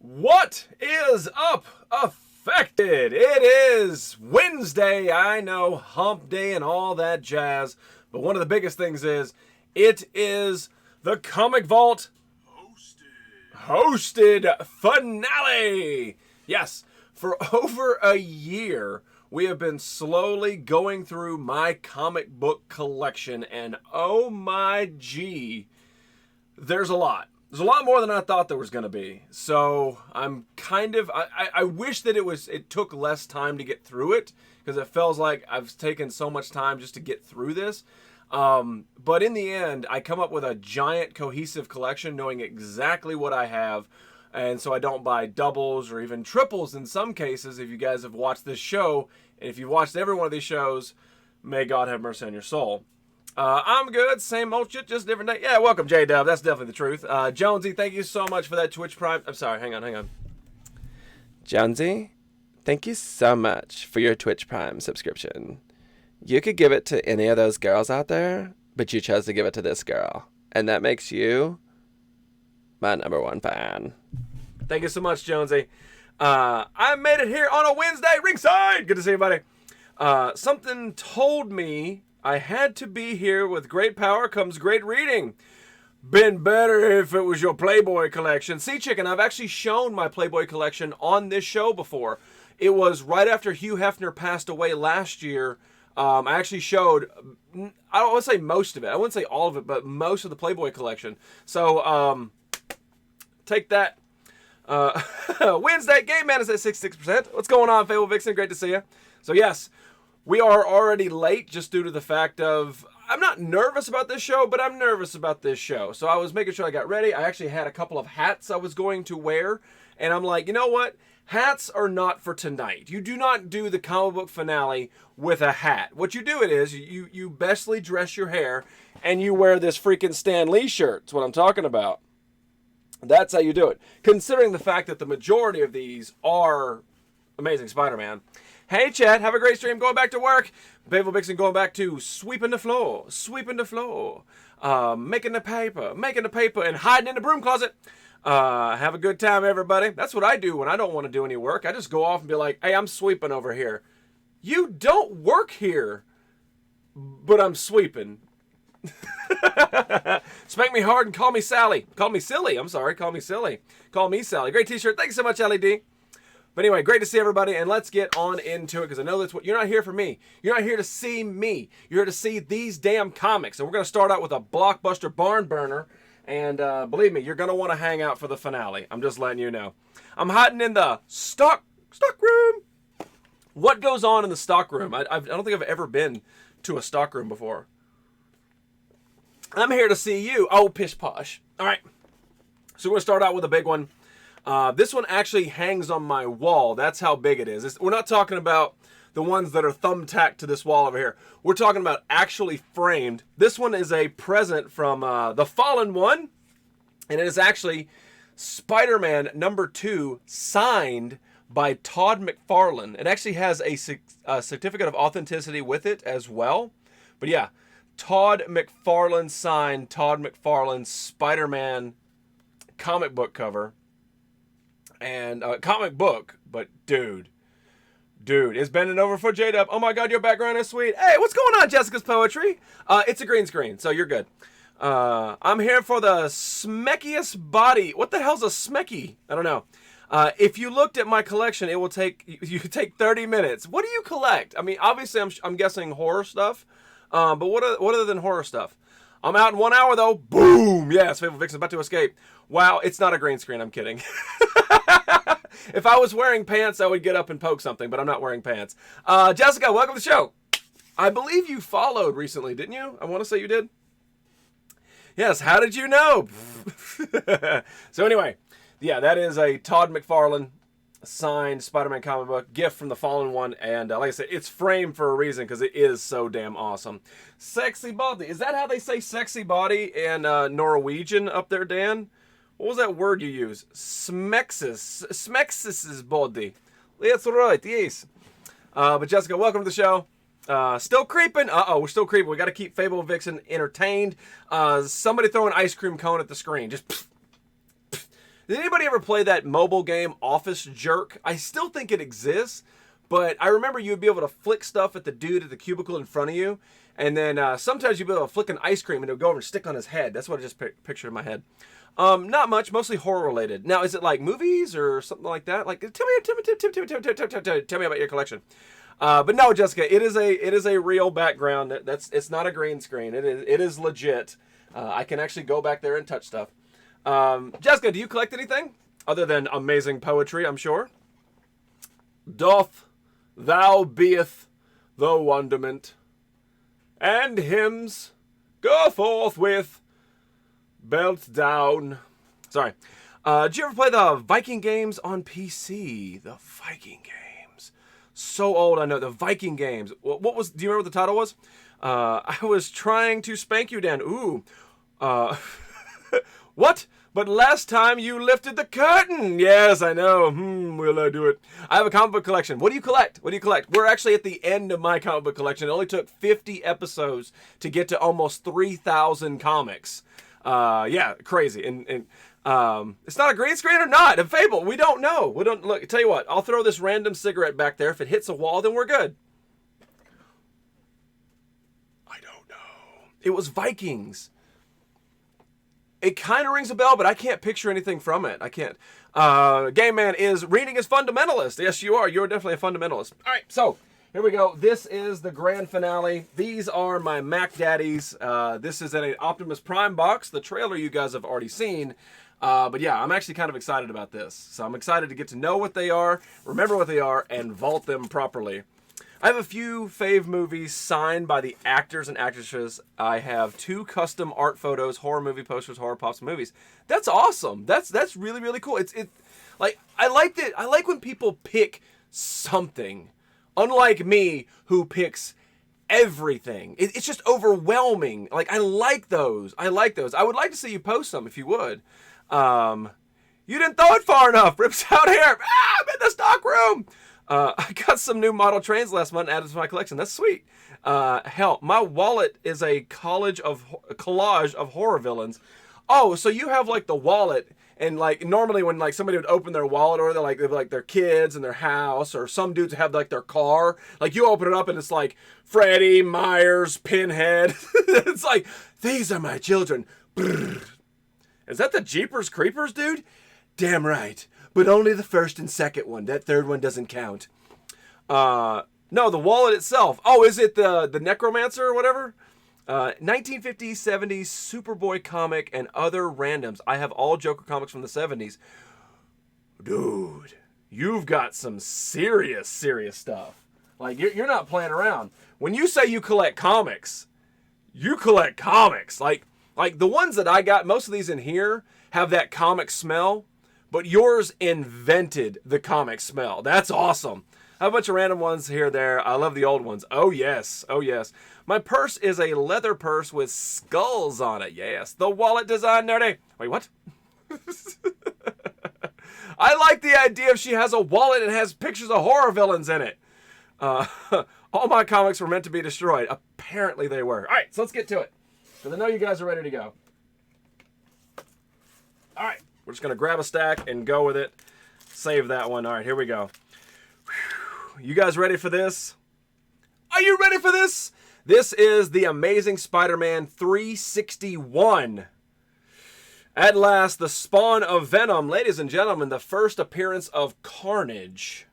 What is up, Affected? It is Wednesday, I know, hump day and all that jazz, but one of the biggest things is, it is the Comic Vault hosted finale! Yes, for over a year, we have been slowly going through my comic book collection, and oh my gee, there's a lot. There's a lot more than I thought there was going to be. So I'm I wish that it took less time to get through it, because it feels like I've taken so much time just to get through this. But in the end, I come up with a giant cohesive collection knowing exactly what I have. And so I don't buy doubles or even triples in some cases. If you guys have watched this show, and if you've watched every one of these shows, may God have mercy on your soul. I'm good. Same old shit, just different day. Yeah, welcome, J-Dub. That's definitely the truth. Jonesy, thank you so much for that Twitch Prime. I'm sorry, hang on. Jonesy, thank you so much for your Twitch Prime subscription. You could give it to any of those girls out there, but you chose to give it to this girl. And that makes you my number one fan. Thank you so much, Jonesy. I made it here on a Wednesday, ringside. Good to see everybody. Something told me I had to be here. With great power comes great reading. Been better if it was your Playboy collection. See, Chicken, I've actually shown my Playboy collection on this show before. It was right after Hugh Hefner passed away last year. I actually showed, I don't want to say most of it. I wouldn't say all of it, but most of the Playboy collection. So, take that. Wednesday, Game Man is at 66%. What's going on, Fable Vixen? Great to see you. So, yes. We are already late just due to the fact of, I'm not nervous about this show, but I'm nervous about this show. So I was making sure I got ready. I actually had a couple of hats I was going to wear. And I'm like, you know what? Hats are not for tonight. You do not do the comic book finale with a hat. What you do you bestly dress your hair and you wear this freaking Stan Lee shirt. That's what I'm talking about. That's how you do it. Considering the fact that the majority of these are Amazing Spider-Man. Hey, chat, have a great stream. Going back to work. Pavel Vixen going back to sweeping the floor, making the paper, and hiding in the broom closet. Have a good time, everybody. That's what I do when I don't want to do any work. I just go off and be like, hey, I'm sweeping over here. You don't work here, but I'm sweeping. Spank me hard and call me Sally. Call me silly. I'm sorry. Call me silly. Call me Sally. Great t-shirt. Thanks so much, LED. But anyway, great to see everybody, and let's get on into it, because I know that's what you're not here for me. You're not here to see me. You're here to see these damn comics. And we're going to start out with a blockbuster barn burner. And believe me, you're going to want to hang out for the finale. I'm just letting you know. I'm hiding in the stock room. What goes on in the stock room? I don't think I've ever been to a stock room before. I'm here to see you. Oh, pish posh. All right. So we're going to start out with a big one. This one actually hangs on my wall. That's how big it is. We're not talking about the ones that are thumbtacked to this wall over here. We're talking about actually framed. This one is a present from The Fallen One. And it is actually Spider-Man #2 signed by Todd McFarlane. It actually has a certificate of authenticity with it as well. But yeah, Todd McFarlane signed Todd McFarlane Spider-Man comic book cover. And comic book, but dude is bending over for J-Dub. Oh my God, your background is sweet. Hey, what's going on, Jessica's Poetry? It's a green screen, so you're good. I'm here for the smeckiest body. What the hell's a smecky? I don't know. If you looked at my collection, it will take 30 minutes. What do you collect? I mean, obviously, I'm guessing horror stuff. But what other than horror stuff? I'm out in 1 hour, though. Boom! Yes, Fable Vixen's about to escape. Wow, it's not a green screen. I'm kidding. If I was wearing pants, I would get up and poke something, but I'm not wearing pants. Jessica, welcome to the show. I believe you followed recently, didn't you? I want to say you did. Yes, how did you know? So anyway, yeah, that is a Todd McFarlane signed Spider-Man comic book gift from The Fallen One, and like I said, it's framed for a reason because it is so damn awesome. Sexy body. Is that how they say sexy body in Norwegian up there, Dan? What was that word you use? Smexis's body. That's right, yes. But Jessica, welcome to the show. Still creeping. We're still creeping. We got to keep Fable Vixen entertained. Somebody throw an ice cream cone at the screen. Just Did anybody ever play that mobile game Office Jerk? I still think it exists, but I remember you would be able to flick stuff at the dude at the cubicle in front of you, and then sometimes you'd be able to flick an ice cream and it would go over and stick on his head. That's what I just pictured in my head. Not much, mostly horror related. Now, is it like movies or something like that? Like, tell me about your collection. But no, Jessica, it is a real background. It's not a green screen. It is legit. I can actually go back there and touch stuff. Jessica, do you collect anything other than amazing poetry? I'm sure. Doth thou beeth the wonderment, and hymns go forth with belt down. Sorry. Did you ever play the Viking games on PC? The Viking games. So old, I know. The Viking games. What was? Do you remember what the title was? I was trying to spank you, Dan. Ooh. What? But last time you lifted the curtain. Yes, I know. Will I do it? I have a comic book collection. What do you collect? What do you collect? We're actually at the end of my comic book collection. It only took 50 episodes to get to almost 3,000 comics. Yeah, crazy. And it's not a green screen or not. A Fable. We don't know. We don't look. Tell you what. I'll throw this random cigarette back there. If it hits a wall, then we're good. I don't know. It was Vikings. It kind of rings a bell, but I can't picture anything from it. I can't. Game Man is reading his fundamentalist. Yes, you are. You're definitely a fundamentalist. All right, so here we go. This is the grand finale. These are my Mac Daddies. This is in an Optimus Prime box. The trailer you guys have already seen. But yeah, I'm actually kind of excited about this. So I'm excited to get to know what they are, remember what they are, and vault them properly. I have a few fave movies signed by the actors and actresses. I have 2 custom art photos, horror movie posters, horror pops movies. That's awesome. That's really, really cool. It's like I like that. I like when people pick something, unlike me who picks everything. It's just overwhelming. Like I like those. I like those. I would like to see you post some if you would. You didn't throw it far enough. Rips out hair. I'm in the stock room. I got some new model trains last month and added to my collection. That's sweet. Hell, my wallet is a collage of horror villains. Oh, so you have like the wallet, and like normally when like somebody would open their wallet, or they're like their kids and their house, or some dudes have like their car. Like you open it up and it's like Freddy, Myers, Pinhead. It's like, these are my children. Brrr. Is that the Jeepers Creepers, dude? Damn right. But only the first and second one. That third one doesn't count. No, the wallet itself. Oh, is it the Necromancer or whatever? 1950s, 70s, Superboy comic, and other randoms. I have all Joker comics from the 70s. Dude, you've got some serious stuff. Like, you're not playing around. When you say you collect comics, you collect comics. Like the ones that I got, most of these in here have that comic smell. But yours invented the comic smell. That's awesome. I have a bunch of random ones here there. I love the old ones. Oh, yes. Oh, yes. My purse is a leather purse with skulls on it. Yes. The wallet design nerdy. Wait, what? I like the idea if she has a wallet and has pictures of horror villains in it. All my comics were meant to be destroyed. Apparently they were. All right, so let's get to it. Because I know you guys are ready to go. All right. We're just going to grab a stack and go with it. Save that one. All right, here we go. Whew. You guys ready for this? Are you ready for this? This is the Amazing Spider-Man 361. At last, the spawn of Venom. Ladies and gentlemen, the first appearance of Carnage.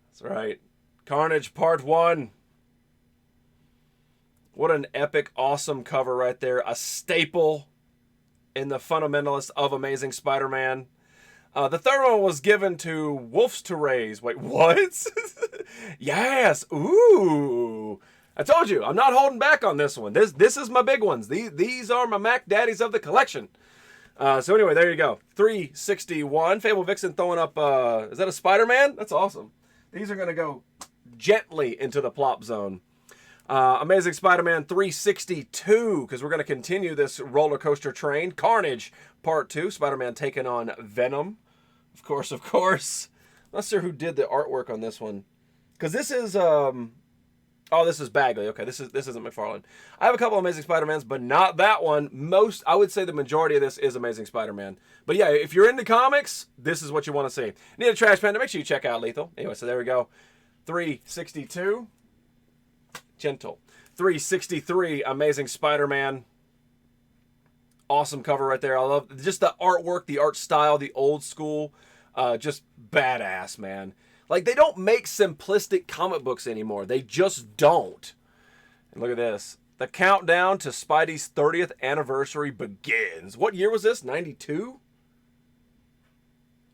That's right. Carnage Part 1. What an epic, awesome cover right there. A staple in the fundamentalist of Amazing Spider-Man. The third one was given to Wolves to Raise. Wait, what? Yes. Ooh. I told you, I'm not holding back on this one. This is my big ones. These are my Mac Daddies of the collection. So anyway, there you go. 361. Fable Vixen throwing up, is that a Spider-Man? That's awesome. These are going to go gently into the plop zone. Amazing Spider-Man 362, because we're going to continue this roller coaster train. Carnage Part 2, Spider-Man taking on Venom. Of course. I'm not sure who did the artwork on this one. Because this is, Oh, this is Bagley. Okay, this isn't McFarlane. I have a couple of Amazing Spider-Mans, but not that one. I would say the majority of this is Amazing Spider-Man. But yeah, if you're into comics, this is what you want to see. Need a trash panda? Make sure you check out Lethal. Anyway, so there we go. 362. Gentle. 363. Amazing Spider-Man. Awesome cover right there. I love just the artwork, the art style, the old school. Just badass, man. Like, they don't make simplistic comic books anymore. They just don't. And look at this. The countdown to Spidey's 30th anniversary begins. What year was this? 92?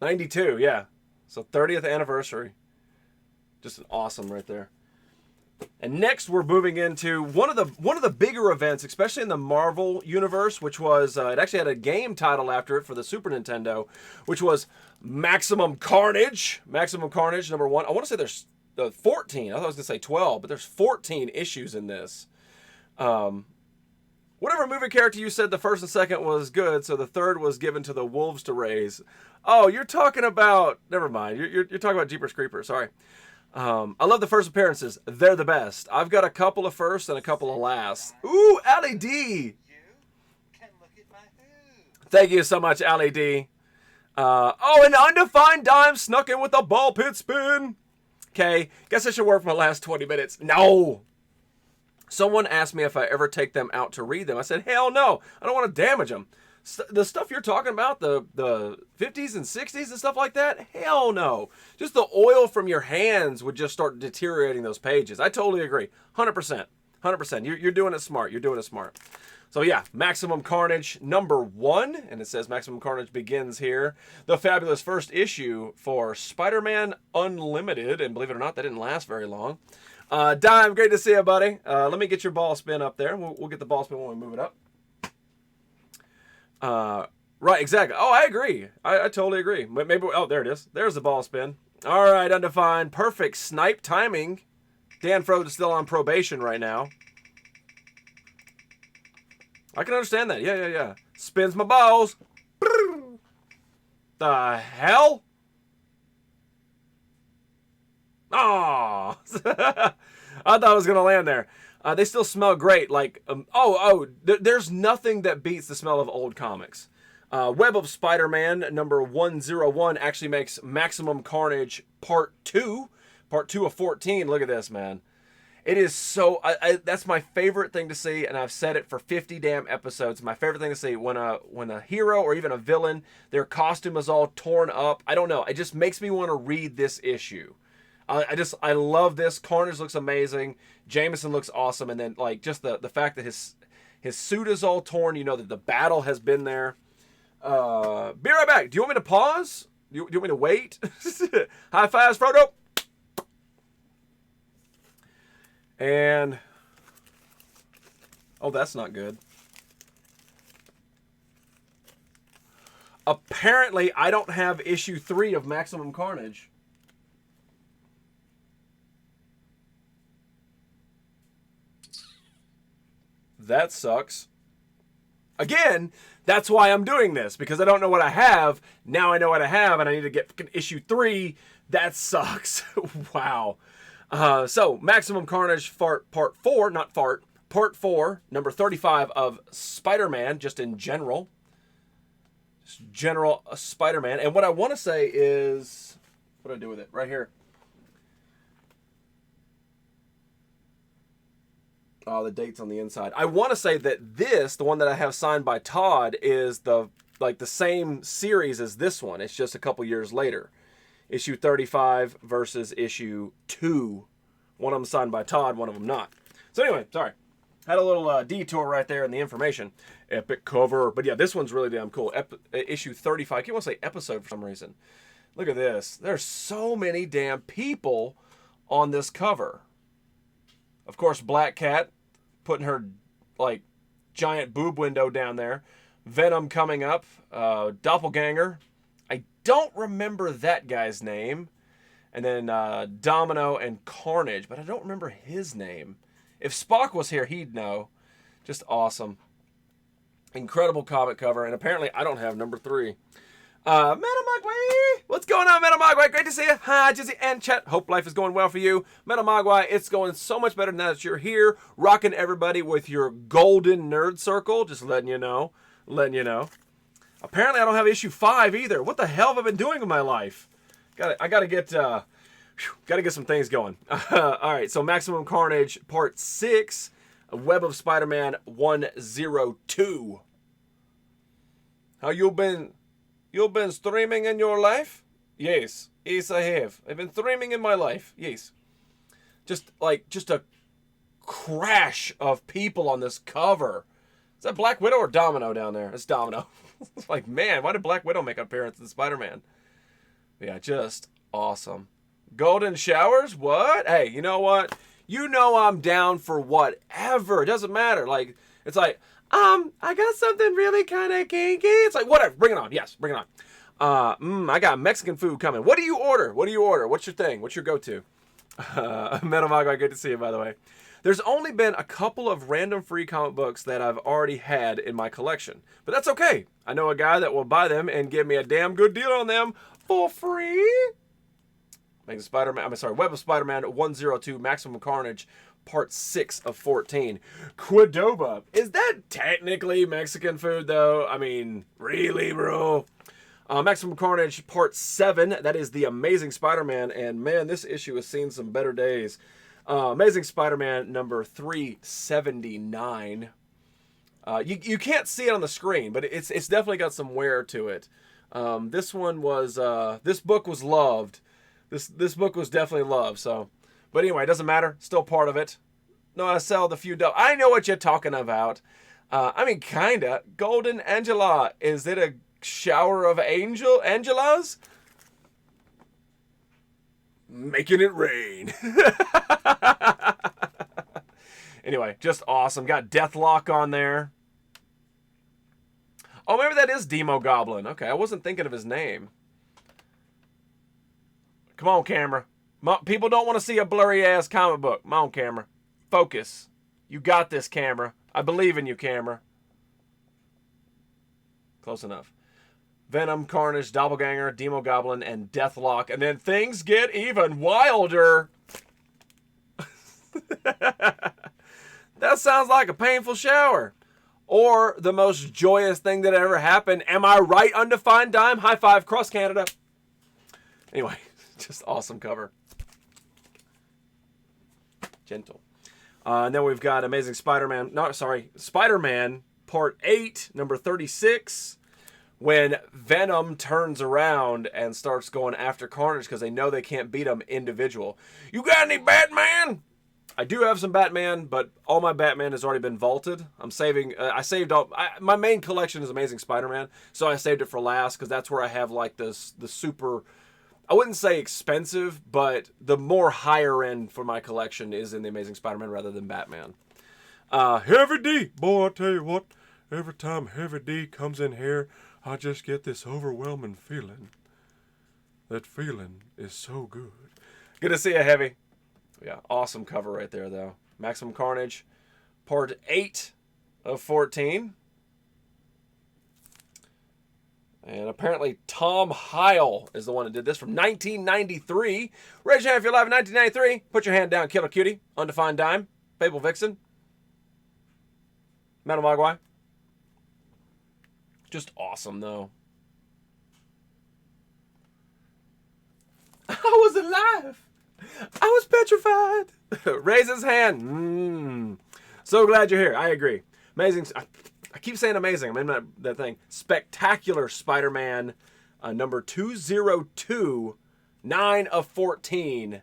92, yeah. So 30th anniversary. Just an awesome right there. And next we're moving into one of the bigger events, especially in the Marvel universe, which was it actually had a game title after it for the Super Nintendo, which was Maximum Carnage. Maximum Carnage #1. I want to say there's 14. I thought I was gonna say 12, but there's 14 issues in this. Whatever movie character you said the first and second was good, so the third was given to the wolves to raise. Oh, you're talking about. Never mind. You're talking about Jeepers Creepers. Sorry. I love the first appearances. They're the best. I've got a couple of firsts and a couple of lasts. Ooh, Allie D. Thank you so much, Allie D. Oh, an undefined dime snuck in with a ball pit spin. Okay, guess I should work for my last 20 minutes. No. Someone asked me if I ever take them out to read them. I said, hell no. I don't want to damage them. The stuff you're talking about, the 50s and 60s and stuff like that, hell no. Just the oil from your hands would just start deteriorating those pages. I totally agree. 100%. 100%. You're doing it smart. You're doing it smart. So yeah, Maximum Carnage #1, and it says Maximum Carnage begins here. The fabulous first issue for Spider-Man Unlimited, and believe it or not, that didn't last very long. Dime, great to see you, buddy. Let me get your ball spin up there. We'll get the ball spin when we move it up. Right, exactly. Oh, I agree. I totally agree. Maybe. Oh, there it is. There's the ball spin. All right, undefined. Perfect snipe timing. Dan Frost is still on probation right now. I can understand that. Yeah. Spins my balls. The hell? Oh, I thought I was gonna land there. They still smell great. Like, there's nothing that beats the smell of old comics. Web of Spider-Man #101 actually makes Maximum Carnage Part 2. Part 2 of 14. Look at this, man. It is so... that's my favorite thing to see, and I've said it for 50 damn episodes. My favorite thing to see when a hero or even a villain, their costume is all torn up. I don't know. It just makes me want to read this issue. I love this. Carnage looks amazing. Jameson looks awesome, and then like just the fact that his suit is all torn. You know that the battle has been there. Be right back. Do you want me to pause? Do you want me to wait? High fives, Frodo. And oh, that's not good. Apparently, I don't have issue 3 of Maximum Carnage. That sucks. Again, that's why I'm doing this, because I don't know what I have. Now I know what I have, and I need to get issue 3. That sucks. Wow. So, Maximum Carnage Part 4, not fart, Part 4, number 35 of Spider-Man, just in general. Just general Spider-Man. And what I want to say is... What do I do with it? Right here. Oh, the date's on the inside. I want to say that this, the one that I have signed by Todd, is the same series as this one. It's just a couple years later. Issue 35 versus issue 2. One of them signed by Todd, one of them not. So anyway, sorry. Had a little detour right there in the information. Epic cover. But yeah, this one's really damn cool. Issue 35. I can't want to say episode for some reason. Look at this. There's so many damn people on this cover. Of course, Black Cat putting her like giant boob window down there. Venom coming up. Doppelganger. I don't remember that guy's name. And then Domino and Carnage, but I don't remember his name. If Spock was here, he'd know. Just awesome. Incredible comic cover, and apparently I don't have number 3. Metal Mogwai! What's going on, Metal Mogwai? Great to see you. Hi, Jizzy and Chet. Hope life is going well for you. Metal Mogwai, it's going so much better now that you're here, rocking everybody with your golden nerd circle. Just letting you know. Apparently, I don't have issue 5 either. What the hell have I been doing with my life? I gotta get some things going. All right, so Maximum Carnage Part 6, Web of Spider-Man 102. How you been? You been streaming in your life? Yes. Yes, I have. I've been streaming in my life. Yes. Just a crash of people on this cover. Is that Black Widow or Domino down there? It's Domino. It's like, man, why did Black Widow make an appearance in Spider-Man? Yeah, just awesome. Golden showers? What? Hey, you know what? You know I'm down for whatever. It doesn't matter. Like, it's like, I got something really kind of kinky. It's like, whatever. Bring it on. Yes, bring it on. I got Mexican food coming. What do you order? What's your thing? What's your go-to? Metal Mogwai, good to see you, by the way. There's only been a couple of random free comic books that I've already had in my collection. But that's okay. I know a guy that will buy them and give me a damn good deal on them for free. Web of Spider-Man 102, Maximum Carnage, Part 6 of 14. Qdoba. Is that technically Mexican food, though? I mean, really, bro? Maximum Carnage Part 7. That is The Amazing Spider-Man. And, man, this issue has seen some better days. Amazing Spider-Man number 379. You can't see it on the screen, but it's definitely got some wear to it. This book was loved. This book was definitely loved. So, but anyway, it doesn't matter. Still part of it. No, I sell the few. I know what you're talking about. I mean, kinda. Golden Angela. Is it a shower of Angelas? Making it rain. Anyway, just awesome. Got Deathlock on there. Oh, maybe that is Demo Goblin. Okay, I wasn't thinking of his name. Come on, camera. People don't want to see a blurry-ass comic book. Come on, camera. Focus. You got this, camera. I believe in you, camera. Close enough. Venom, Carnage, Doppelganger, Demo Goblin, and Deathlock. And then things get even wilder. That sounds like a painful shower. Or the most joyous thing that ever happened. Am I right, Undefined Dime? High five, cross Canada. Anyway, just awesome cover. Gentle. And then we've got Amazing Spider-Man. No, sorry. Spider-Man Part 8, number 36. When Venom turns around and starts going after Carnage because they know they can't beat him individual. You got any Batman? I do have some Batman, but all my Batman has already been vaulted. I'm saving. I saved all. My main collection is Amazing Spider-Man, so I saved it for last because that's where I have like the super. I wouldn't say expensive, but the more higher end for my collection is in the Amazing Spider-Man rather than Batman. Heavy D, boy, I tell you what. Every time Heavy D comes in here, I just get this overwhelming feeling. That feeling is so good. Good to see you, Heavy. Yeah, awesome cover right there, though. Maximum Carnage, Part 8 of 14. And apparently Tom Heil is the one that did this from 1993. Raise your hand if you're alive in 1993. Put your hand down, Killer Cutie. Undefined Dime. Fable Vixen. Metal Mogwai. Just awesome, though. I was alive. I was petrified. Raise his hand. So glad you're here. I agree. Amazing. I keep saying amazing. I'm in that thing. Spectacular Spider-Man number 202, 9 of 14.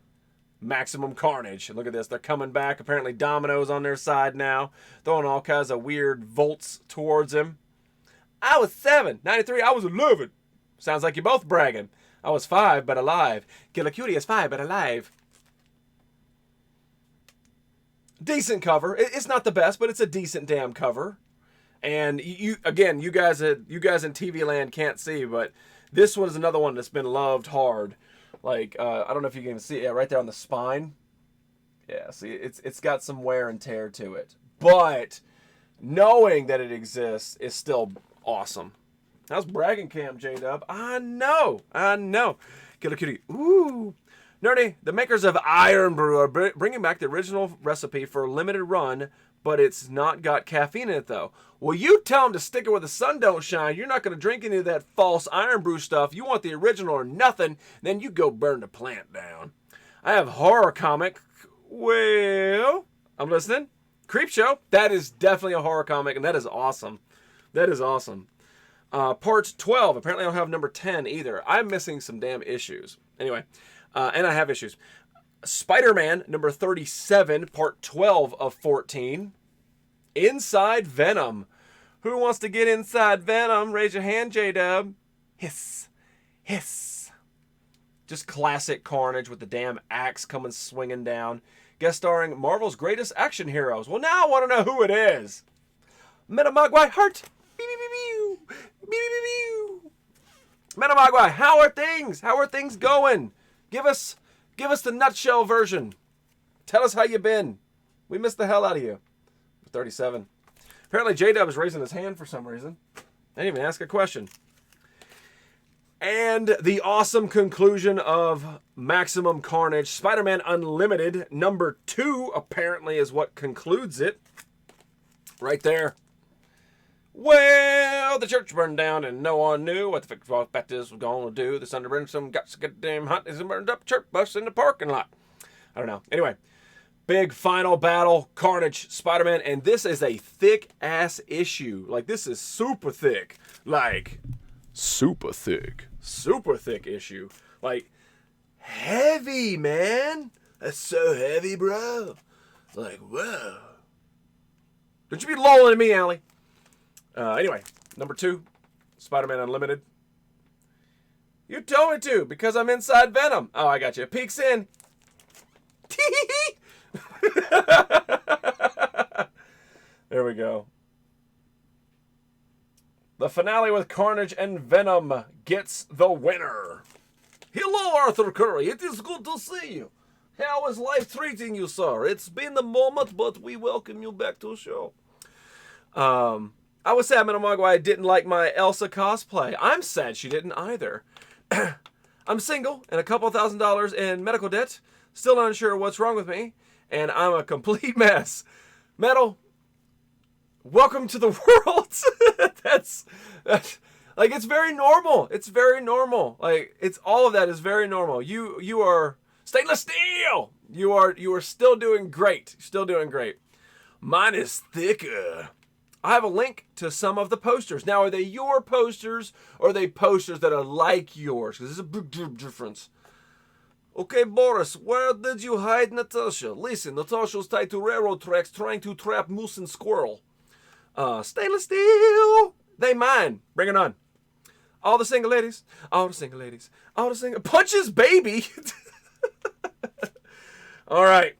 Maximum Carnage. And look at this. They're coming back. Apparently Domino's on their side now. Throwing all kinds of weird volts towards him. I was 7. 93. I was 11. Sounds like you're both bragging. I was 5, but alive. Killer Cutie is 5, but alive. Decent cover. It's not the best, but it's a decent damn cover. And you guys in TV land can't see, but this one is another one that's been loved hard. Like I don't know if you can even see it right there on the spine. Yeah, see, it's got some wear and tear to it, but knowing that it exists is still awesome. How's bragging camp, J-Dub? I know. Killer Kitty. Ooh. Nerdy, the makers of Iron Brew are bringing back the original recipe for a limited run, but it's not got caffeine in it, though. Well, you tell them to stick it where the sun don't shine. You're not going to drink any of that false Iron Brew stuff. You want the original or nothing, then you go burn the plant down. I have horror comic. Well, I'm listening. Creepshow. That is definitely a horror comic, and that is awesome. That is awesome. Part 12. Apparently I don't have number 10 either. I'm missing some damn issues. Anyway, and I have issues. Spider-Man number 37, part 12 of 14. Inside Venom. Who wants to get inside Venom? Raise your hand, J-Dub. Hiss. Hiss. Just classic Carnage with the damn axe coming swinging down. Guest starring Marvel's greatest action heroes. Well, now I want to know who it is. Metamogwai Heart. Metamogwai, how are things? How are things going? Give us the nutshell version. Tell us how you been. We missed the hell out of you. 37. Apparently J-Dub is raising his hand for some reason. I didn't even ask a question. And the awesome conclusion of Maximum Carnage, Spider-Man Unlimited, number 2, apparently is what concludes it. Right there. Well, the church burned down and no one knew what the fuck Baptist was going to do. The Thunder Brimstone got so goddamn hot and burned up church bus in the parking lot. I don't know. Anyway, big final battle, Carnage, Spider-Man, and this is a thick-ass issue. Like, this is super thick. Like, super thick. Super thick issue. Like, heavy, man. That's so heavy, bro. Like, whoa. Don't you be lolling at me, Allie. Anyway, number 2, Spider-Man Unlimited. You told me to, because I'm inside Venom. Oh, I got you. Peeks in. There we go. The finale with Carnage and Venom gets the winner. Hello, Arthur Curry. It is good to see you. How is life treating you, sir? It's been a moment, but we welcome you back to the show. I was sad Metamogwai didn't like my Elsa cosplay. I'm sad she didn't either. I'm single and a couple $1,000s in medical debt. Still unsure what's wrong with me. And I'm a complete mess. Metal, welcome to the world. That's like, it's very normal. It's very normal. Like, it's all of that is very normal. You are stainless steel. You are still doing great. Still doing great. Mine is thicker. I have a link to some of the posters. Now, are they your posters or are they posters that are like yours? Because there's a big difference. Okay, Boris, where did you hide Natasha? Listen, Natasha's tied to railroad tracks trying to trap moose and squirrel. Stainless steel. They mine. Bring it on. All the single ladies. All the single ladies. All the single... Punches baby. All right.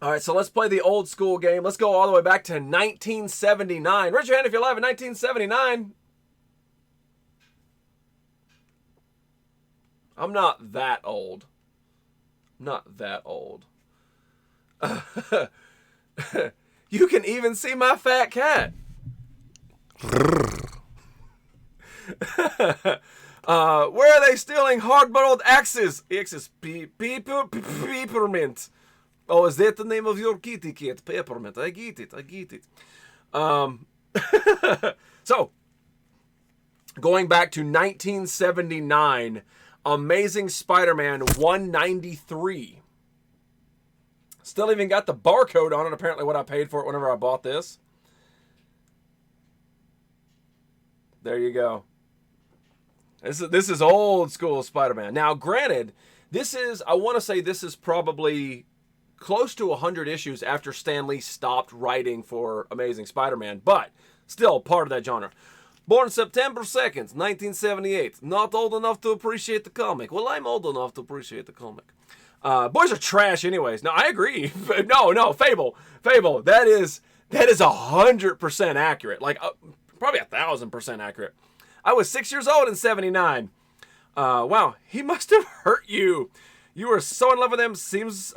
All right, so let's play the old school game. Let's go all the way back to 1979. Raise your hand if you're alive in 1979. I'm not that old. Not that old. You can even see my fat cat. Where are they stealing hard-boiled axes? Axes. Peppermint. Oh, is that the name of your kitty cat? Peppermint. I get it. So, going back to 1979, Amazing Spider-Man 193. Still even got the barcode on it, apparently what I paid for it whenever I bought this. There you go. This is old school Spider-Man. Now, granted, I want to say this is probably close to 100 issues after Stan Lee stopped writing for Amazing Spider-Man, but still part of that genre. Born September 2nd, 1978. Not old enough to appreciate the comic. Well, I'm old enough to appreciate the comic. Boys are trash anyways. No, I agree. No, Fable. That is 100% accurate. Like, probably 1,000% accurate. I was 6 years old in 79. Wow, he must have hurt you. You were so in love with him, it seems.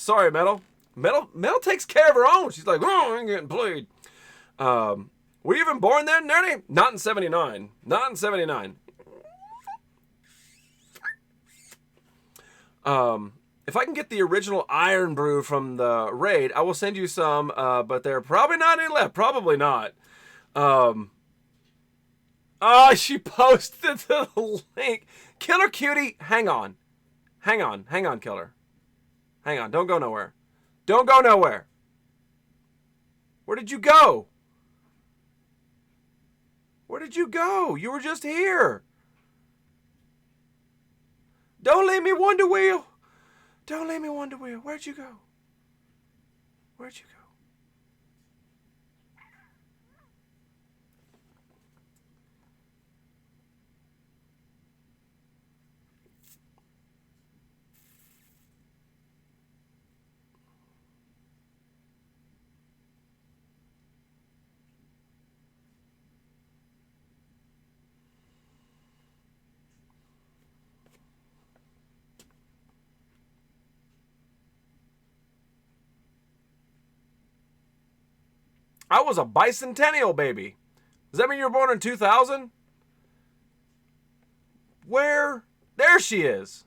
Sorry, Metal. Metal takes care of her own. She's like, oh, I ain't getting played. Were you even born then, Nerdy? Not in 79. Not in 79. If I can get the original Iron Brew from the raid, I will send you some, but there are probably not any left. Probably not. Oh, she posted the link. Killer Cutie, hang on. Hang on, Killer. Hang on, don't go nowhere. Don't go nowhere. Where did you go? Where did you go? You were just here. Don't leave me, Wonder Wheel. Don't leave me, Wonder Wheel. Where'd you go? Where'd you go? I was a bicentennial baby. Does that mean you were born in 2000? Where? There she is.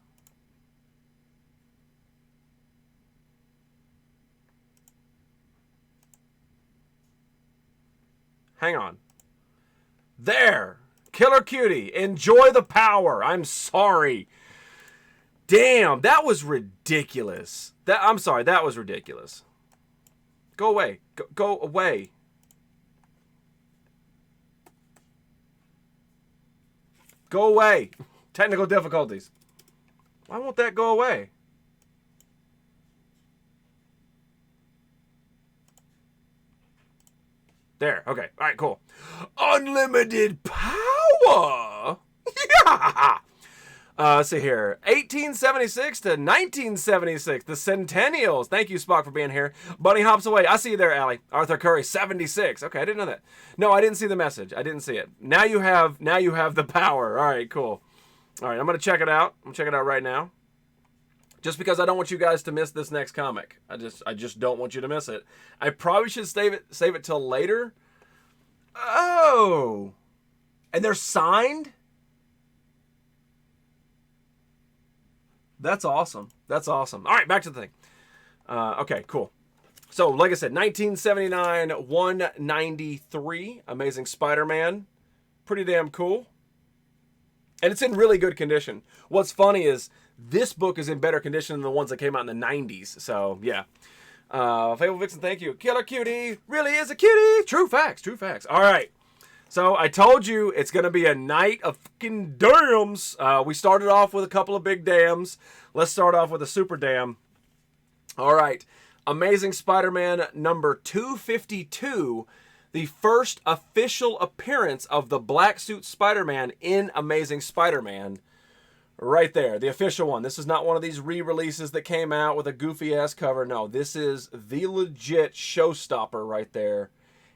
Hang on. There. Killer Cutie. Enjoy the power. I'm sorry. Damn, that was ridiculous. I'm sorry, that was ridiculous. Go away. Go away. Go away. Technical difficulties. Why won't that go away? There. Okay. All right, cool. Unlimited power. Yeah. Let's see here. 1876 to 1976. The Centennials. Thank you, Spock, for being here. Bunny hops away. I see you there, Allie. Arthur Curry, 76. Okay, I didn't know that. No, I didn't see the message. I didn't see it. Now you have the power. All right, cool. All right, I'm going to check it out. I'm going to check it out right now. Just because I don't want you guys to miss this next comic. I just don't want you to miss it. I probably should save it till later. Oh. And they're signed? That's awesome. That's awesome. All right, back to the thing. Okay, cool. So, like I said, 1979, 193, Amazing Spider-Man. Pretty damn cool. And it's in really good condition. What's funny is this book is in better condition than the ones that came out in the 90s. So, yeah. Fable Vixen, thank you. Killer Cutie really is a cutie. True facts, true facts. All right. So I told you it's going to be a night of fucking dams. We started off with a couple of big dams. Let's start off with a super dam. All right. Amazing Spider-Man number 252. The first official appearance of the Black Suit Spider-Man in Amazing Spider-Man. Right there. The official one. This is not one of these re-releases that came out with a goofy-ass cover. No, this is the legit showstopper right there.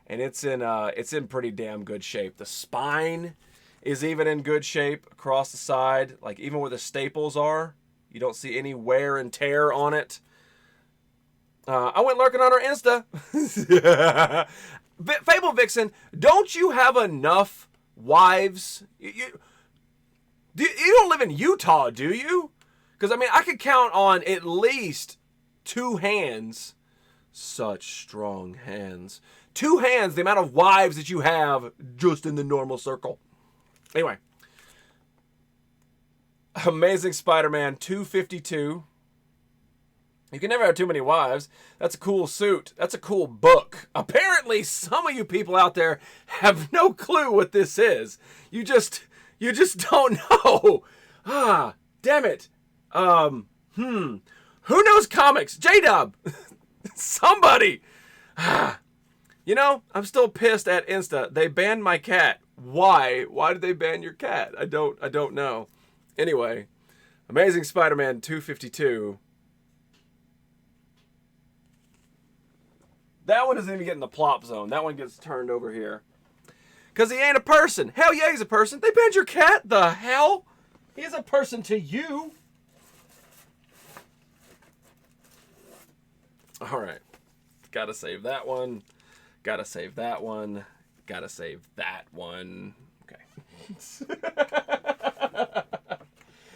And it's in pretty damn good shape. The spine is even in good shape across the side. Like, even where the staples are, you don't see any wear and tear on it. I went lurking on her Insta. Fable Vixen, don't you have enough wives? You don't live in Utah, do you? Because, I mean, I could count on at least 2 hands. Such strong hands. 2 hands, the amount of wives that you have just in the normal circle. Anyway. Amazing Spider-Man 252. You can never have too many wives. That's a cool suit. That's a cool book. Apparently, some of you people out there have no clue what this is. You just don't know. Ah, damn it. Who knows comics? J-Dub. Somebody. You know, I'm still pissed at Insta. They banned my cat. Why? Why did they ban your cat? I don't know. Anyway, Amazing Spider-Man 252. That one doesn't even get in the plop zone. That one gets turned over here. Because he ain't a person. Hell yeah, he's a person. They banned your cat? The hell? He's a person to you. All right. Gotta save that one. Gotta save that one. Gotta save that one. Okay.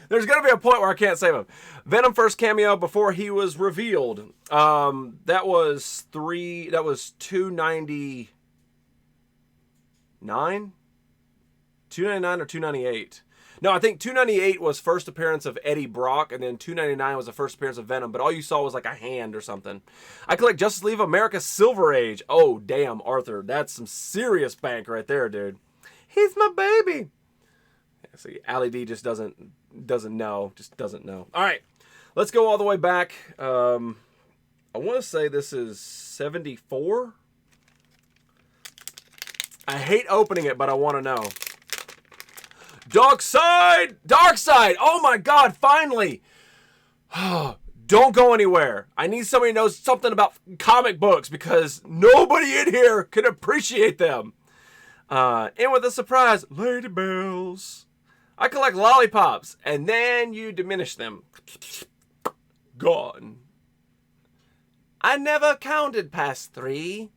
There's gonna be a point where I can't save him. Venom first cameo before he was revealed. That was 299? 299 or 298? No, I think 298 was first appearance of Eddie Brock, and then 299 was the first appearance of Venom, but all you saw was like a hand or something. I collect Justice League of America Silver Age. Oh, damn, Arthur. That's some serious bank right there, dude. He's my baby. Yeah, see, Allie D just doesn't know. Just doesn't know. All right, let's go all the way back. I want to say this is 74. I hate opening it, but I want to know. Darkseid! Darkseid! Oh my God, finally! Don't go anywhere. I need somebody who knows something about comic books because nobody in here can appreciate them. And with a surprise, Lady Bells. I collect lollipops, and then you diminish them. Gone. I never counted past 3.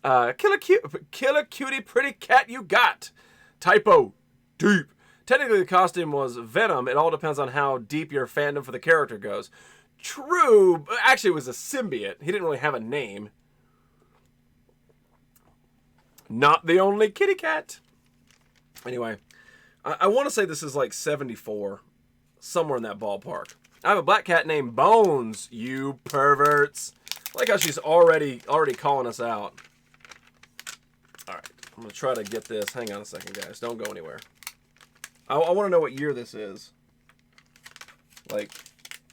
Killer cutie pretty cat you got. Typo. Deep. Technically, the costume was Venom. It all depends on how deep your fandom for the character goes. True. But actually, it was a symbiote. He didn't really have a name. Not the only kitty cat. Anyway, I want to say this is like 74. Somewhere in that ballpark. I have a black cat named Bones, you perverts. I like how she's already calling us out. All right, I'm going to try to get this. Hang on a second, guys. Don't go anywhere. I want to know what year this is. Like,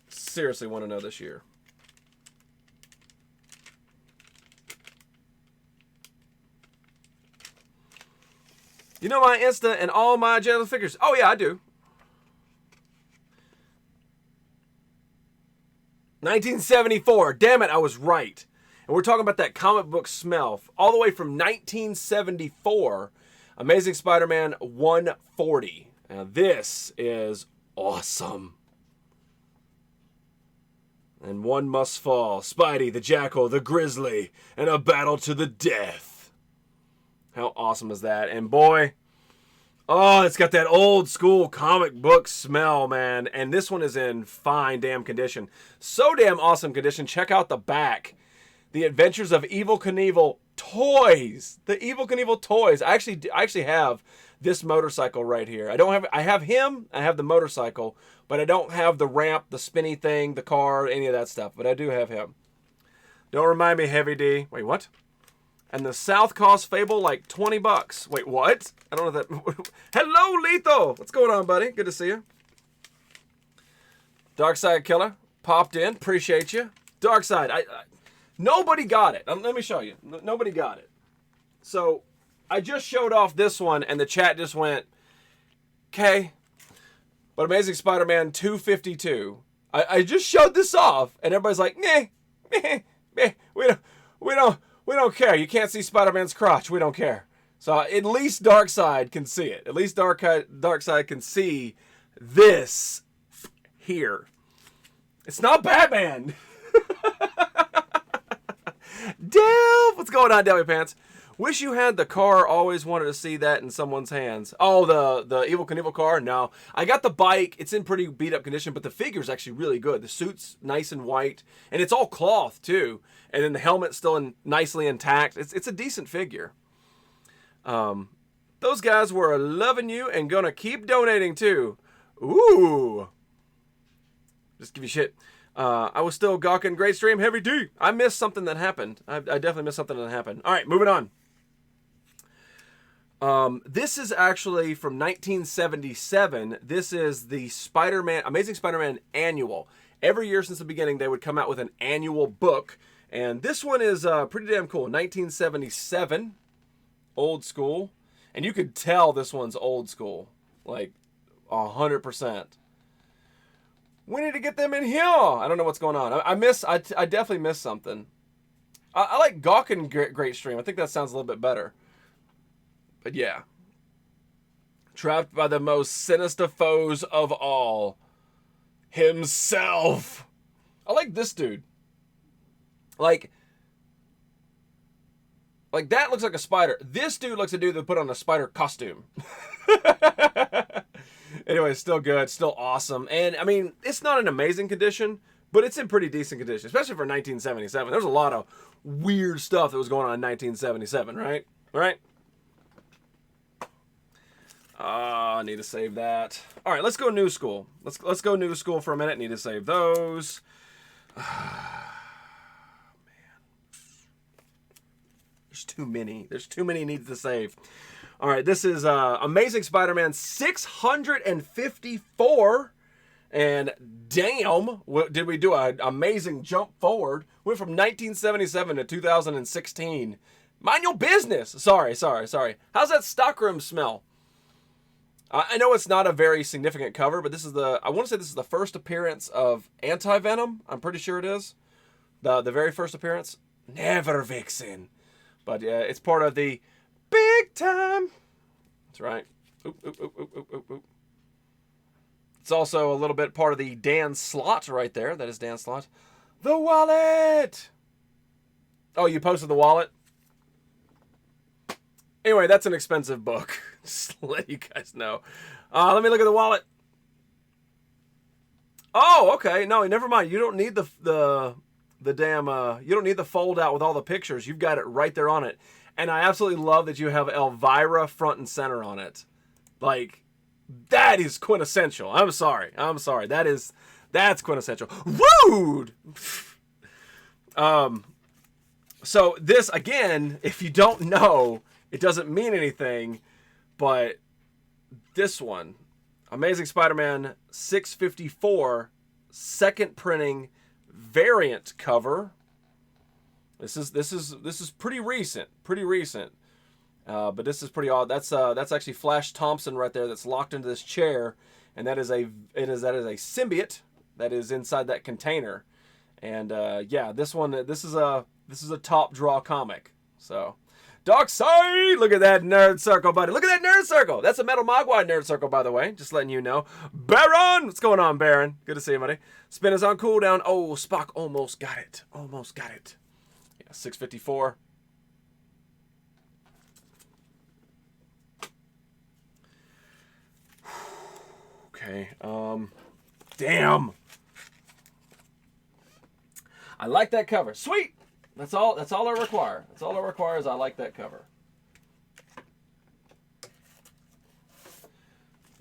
seriously want to know this year. You know my Insta and all my general figures? Oh, yeah, I do. 1974. Damn it, I was right. And we're talking about that comic book smell. All the way from 1974. Amazing Spider-Man 140. Now this is awesome. And one must fall. Spidey, the Jackal, the Grizzly, and a battle to the death. How awesome is that? And boy, oh, it's got that old school comic book smell, man. And this one is in fine damn condition. So damn awesome condition. Check out the back. The Adventures of Evel Knievel toys. The Evel Knievel toys. I actually have this motorcycle right here. I have him, I have the motorcycle, but I don't have the ramp, the spinny thing, the car, any of that stuff, but I do have him. Don't remind me, Heavy D. Wait, what? And the South cost Fable like $20. Wait, what? I don't know that. Hello, Letho. What's going on, buddy? Good to see you. Darkseid Killer popped in. Appreciate you. Darkseid. Nobody got it. Let me show you. Nobody got it. So I just showed off this one, and the chat just went, okay. But Amazing Spider-Man 252. I just showed this off, and everybody's like, meh, we don't care. You can't see Spider-Man's crotch. We don't care. So at least Darkseid can see it. At least Darkseid can see this here. It's not Batman. Delve! What's going on, Delvy Pants? Wish you had the car. Always wanted to see that in someone's hands. Oh, the Evel Knievel car? No. I got the bike. It's in pretty beat up condition, but the figure's actually really good. The suit's nice and white, and it's all cloth too. And then the helmet's still nicely intact. It's a decent figure. Those guys were loving you and gonna keep donating too. Ooh. Just give you shit. I was still gawking. Great stream, Heavy D. I missed something that happened. I definitely missed something that happened. All right, moving on. This is actually from 1977. This is the Amazing Spider-Man annual. Every year since the beginning, they would come out with an annual book. And this one is pretty damn cool. 1977. Old school. And you could tell this one's old school. Like, 100%. We need to get them in here. I don't know what's going on. I definitely missed something. I like Gawkin Great Stream. I think that sounds a little bit better. But yeah. Trapped by the most sinister foes of all. Himself. I like this dude. Like, Like, that looks like a spider. This dude looks like a dude that put on a spider costume. Anyway, still good, still awesome. And, I mean, it's not in amazing condition, but it's in pretty decent condition, especially for 1977. There's a lot of weird stuff that was going on in 1977, right? Right? I need to save that. All right, let's go new school. Let's go new school for a minute. Need to save those. Man. There's too many. There's too many needs to save. All right, this is Amazing Spider-Man 654. And damn, did we do an amazing jump forward. Went from 1977 to 2016. Mind your business. Sorry. How's that stockroom smell? I know it's not a very significant cover, but this is I want to say this is the first appearance of Anti-Venom. I'm pretty sure it is. The very first appearance. Never Vixen. But it's part of the big time. That's right. Oop. It's also a little bit part of the Dan Slott right there. That is Dan Slott. The wallet. Oh, you posted the wallet? Anyway, that's an expensive book. Just to let you guys know. Let me look at the wallet. Oh, okay. No, never mind. You don't need the damn you don't need the fold out with all the pictures. You've got it right there on it. And I absolutely love that you have Elvira front and center on it. Like, that is quintessential. I'm sorry. That's quintessential. Rude. So this, again, if you don't know, it doesn't mean anything, but this one, Amazing Spider-Man 654, second printing variant cover. This is pretty recent, but this is pretty odd. That's actually Flash Thompson right there. That's locked into this chair, and that is a symbiote that is inside that container. And yeah, this is a top draw comic. So, Darkseid, look at that nerd circle, buddy. Look at that nerd circle. That's a Metal Mogwai nerd circle, by the way. Just letting you know. Baron, what's going on, Baron? Good to see you, buddy. Spin is on cooldown. Oh, Spock almost got it. Yeah, 654. Okay. Damn. I like that cover. Sweet. That's all I require. That's all I require is I like that cover.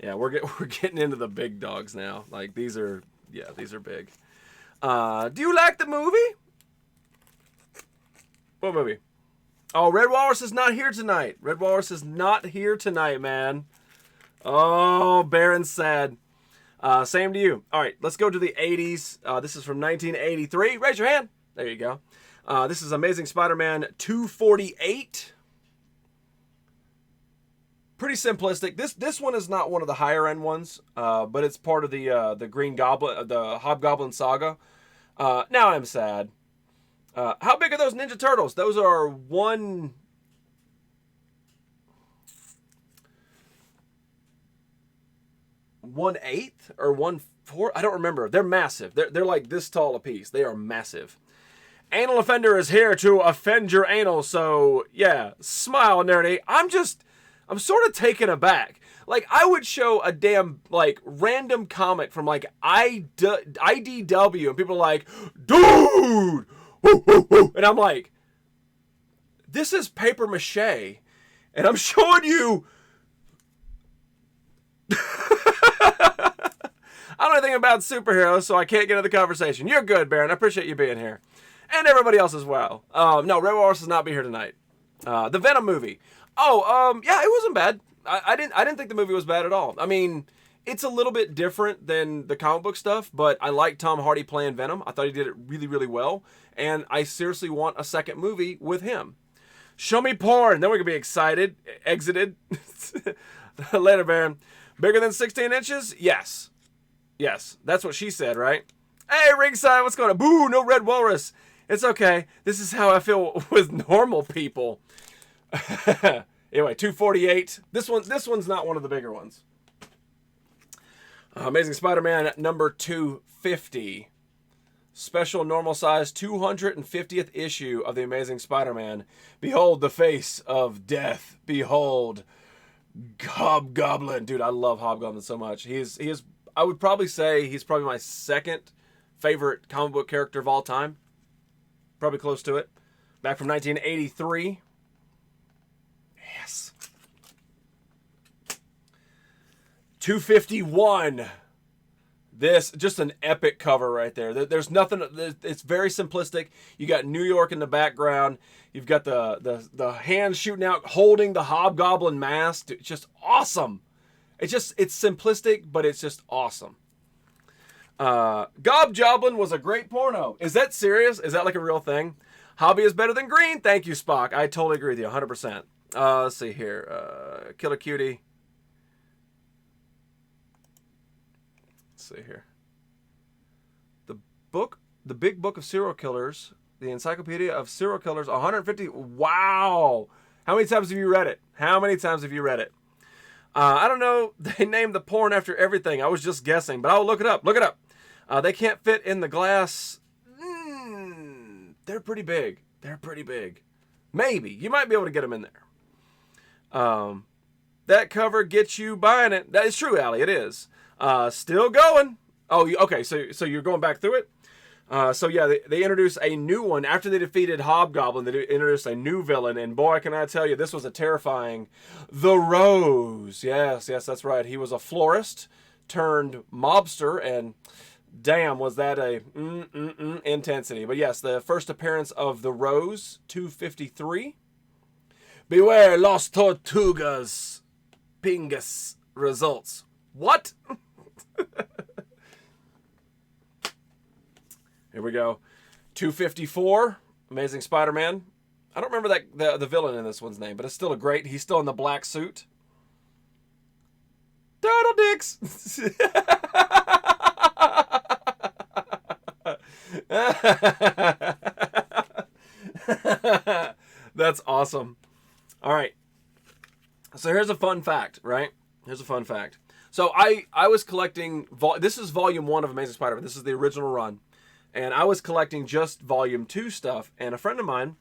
Yeah, we're getting into the big dogs now. Like, these are big. Do you like the movie? What movie? Oh, Red Walrus is not here tonight. Man. Oh, Baron's sad. Same to you. All right, let's go to the 80s. This is from 1983. Raise your hand. There you go. This is Amazing Spider-Man 248. Pretty simplistic. This one is not one of the higher end ones, but it's part of the Green Goblin, the Hobgoblin saga. Now I'm sad. How big are those Ninja Turtles? Those are 1/8 or 1/4. I don't remember. They're massive. They're like this tall a piece. They are massive. Anal Offender is here to offend your anal. So yeah, smile, nerdy. I'm sort of taken aback. Like, I would show a damn, like, random comic from, like, IDW, and people are like, dude! Woo, woo, woo. And I'm like, this is paper mache, and I'm showing you... I don't know anything about superheroes, so I can't get into the conversation. You're good, Baron. I appreciate you being here. And everybody else as well. No, Red Walrus does not be here tonight. The Venom movie. Oh, yeah, it wasn't bad. I didn't think the movie was bad at all. I mean, it's a little bit different than the comic book stuff, but I like Tom Hardy playing Venom. I thought he did it really, really well, and I seriously want a second movie with him. Show me porn, then we can be excited. Exited. Later, Baron. Bigger than 16 inches? Yes. Yes, that's what she said, right? Hey, ringside, what's going on? Boo, no Red Walrus. It's okay. This is how I feel with normal people. Anyway, 248. This one's not one of the bigger ones. Amazing Spider-Man number 250. special normal size 250th issue of the Amazing Spider-Man. Behold the face of death. Behold Hobgoblin. Dude, I love Hobgoblin so much. He is I would probably say he's probably my second favorite comic book character of all time. Probably close to it. Back from 1983. Yes. 251. This, just an epic cover right there. There's nothing, it's very simplistic. You got New York in the background. You've got the hands shooting out, holding the Hobgoblin mask. It's just awesome. It's simplistic, but it's just awesome. Gobjoblin was a great porno. Is that serious? Is that like a real thing? Hobby is better than green. Thank you, Spock. I totally agree with you, 100%. Let's see here. Killer Cutie. Let's see here. The Big Book of Serial Killers, the Encyclopedia of Serial Killers, 150. Wow. How many times have you read it? How many times have you read it? I don't know. They named the porn after everything. I was just guessing, but I'll look it up. Look it up. They can't fit in the glass. They're pretty big. They're pretty big. Maybe. You might be able to get them in there. That cover gets you buying it. That is true, Allie. It is. Still going. Oh, okay. So you're going back through it? So yeah, they introduced a new one. After they defeated Hobgoblin, they introduced a new villain. And boy, can I tell you, this was a terrifying... The Rose. Yes, that's right. He was a florist turned mobster, and damn, was that a intensity. But yes, the first appearance of the Rose, 253. Beware Los Tortugas Pingas results. What? Here we go. 254, Amazing Spider-Man. I don't remember the villain in this one's name, but it's still he's still in the black suit. Turtle Dicks. That's awesome. All right. So here's a fun fact, right? Here's a fun fact. So I was collecting, this is volume 1 of Amazing Spider-Man. This is the original run. And I was collecting just volume 2 stuff. And a friend of mine,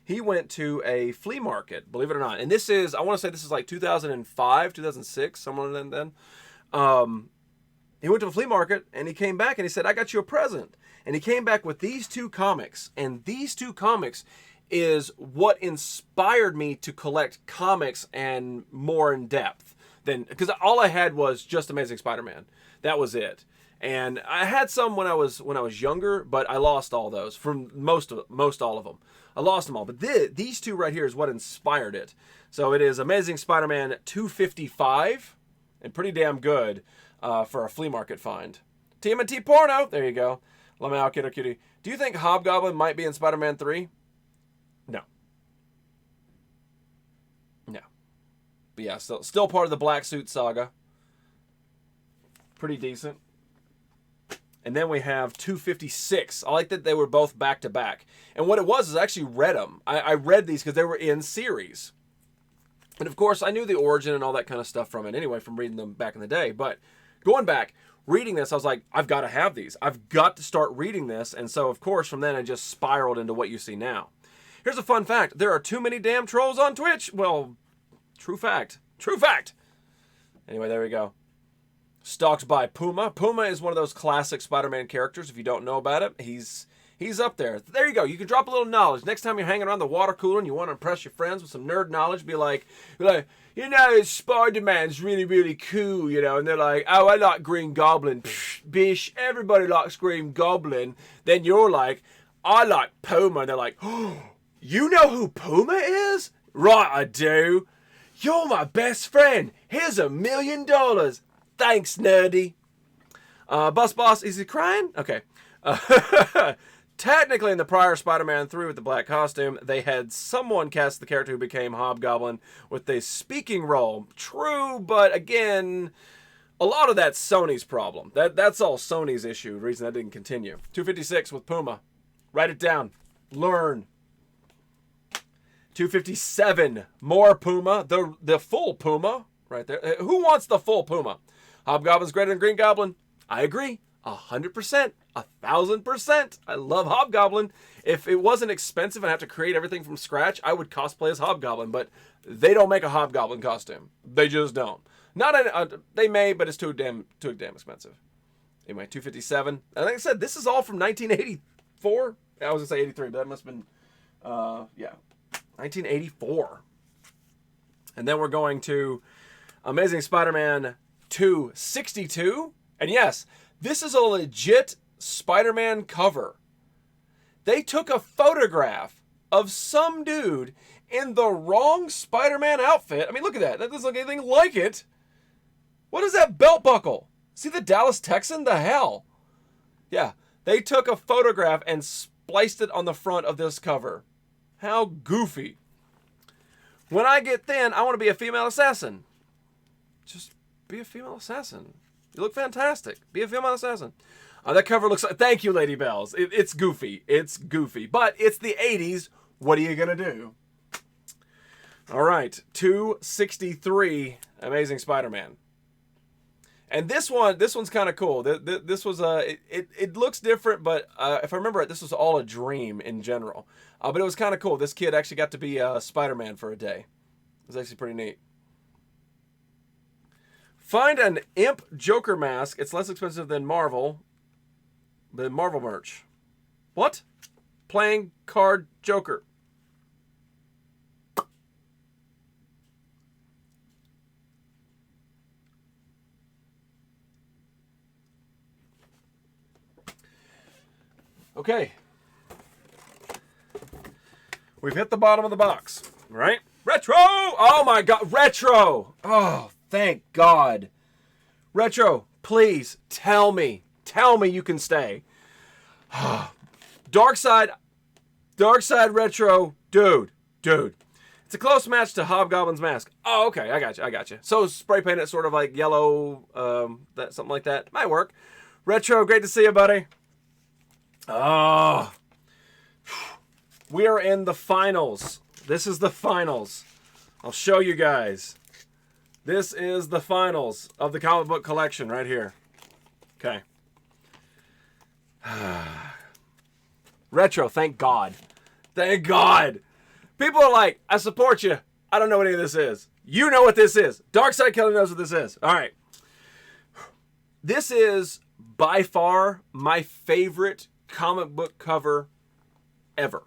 he went to a flea market, believe it or not. And this is, I want to say this is like 2005, 2006, somewhere then. He went to a flea market and he came back and he said, I got you a present. And he came back with these 2 comics. And these 2 comics is what inspired me to collect comics and more in depth. Because all I had was just Amazing Spider-Man. That was it. And I had some when I was younger, but I lost all those, from most all of them. I lost them all. But these 2 right here is what inspired it. So it is Amazing Spider-Man 255, and pretty damn good for a flea market find. TMNT Porno, there you go. Lamau Kiddo Cutie. Do you think Hobgoblin might be in Spider-Man 3? No. No. But yeah, still part of the Black Suit Saga. Pretty decent. And then we have 256. I like that they were both back to back. And what it was is I actually read them. I read these because they were in series. And of course, I knew the origin and all that kind of stuff from it anyway, from reading them back in the day. But going back, reading this, I was like, I've got to have these. I've got to start reading this. And so, of course, from then I just spiraled into what you see now. Here's a fun fact. There are too many damn trolls on Twitch. Well, true fact. True fact. Anyway, there we go. Stalked by Puma. Puma is one of those classic Spider-Man characters. If you don't know about it, he's up there. There you go. You can drop a little knowledge. Next time you're hanging around the water cooler and you want to impress your friends with some nerd knowledge, be like, you know, Spider-Man's really, really cool, you know. And they're like, oh, I like Green Goblin. Psh, bish, everybody likes Green Goblin. Then you're like, I like Puma. And they're like, oh, you know who Puma is? Right, I do. You're my best friend. Here's $1 million. Thanks, nerdy. Bus Boss, is he crying? Okay. Technically, in the prior Spider-Man 3 with the black costume, they had someone cast the character who became Hobgoblin with a speaking role. True, but again, a lot of that's Sony's problem. That's all Sony's issue, the reason that didn't continue. 256 with Puma. Write it down. Learn. 257, more Puma. The full Puma, right there. Who wants the full Puma? Hobgoblin's greater than Green Goblin. I agree. 100%, 1,000%. I love Hobgoblin. If it wasn't expensive and I have to create everything from scratch, I would cosplay as Hobgoblin, but they don't make a Hobgoblin costume. They just don't. They may, but it's too damn expensive. Anyway, 257. And like I said, this is all from 1984. I was gonna say 83, but that must have been, 1984. And then we're going to Amazing Spider-Man 262. And yes, this is a legit Spider-Man cover. They took a photograph of some dude in the wrong Spider-Man outfit. I mean, look at that. That doesn't look anything like it. What is that belt buckle? See the Dallas Texan? The hell? Yeah, they took a photograph and spliced it on the front of this cover. How goofy. When I get thin, I want to be a female assassin. Just be a female assassin. You look fantastic. Be a female assassin. That cover looks like... Thank you, Lady Bells. It's goofy. It's goofy. But it's the 80s. What are you going to do? All right. 263, Amazing Spider-Man. And this one's kind of cool. This was it looks different, but if I remember right, this was all a dream in general. But it was kind of cool. This kid actually got to be Spider-Man for a day. It was actually pretty neat. Find an Imp Joker mask. It's less expensive than Marvel merch. What? Playing card Joker. Okay. We've hit the bottom of the box, right? Retro! Oh my God, Retro! Oh, thank God. Retro, please tell me you can stay. Darkseid Retro, dude. It's a close match to Hobgoblin's mask. Oh, okay, I got you. So spray paint it sort of like yellow, something like that. Might work. Retro, great to see you, buddy. Oh, we are in the finals. This is the finals. I'll show you guys. This is the finals of the comic book collection right here. Okay. Retro, thank God. Thank God. People are like, I support you. I don't know what any of this is. You know what this is. Darkseid Killer knows what this is. All right. This is by far my favorite comic book cover ever.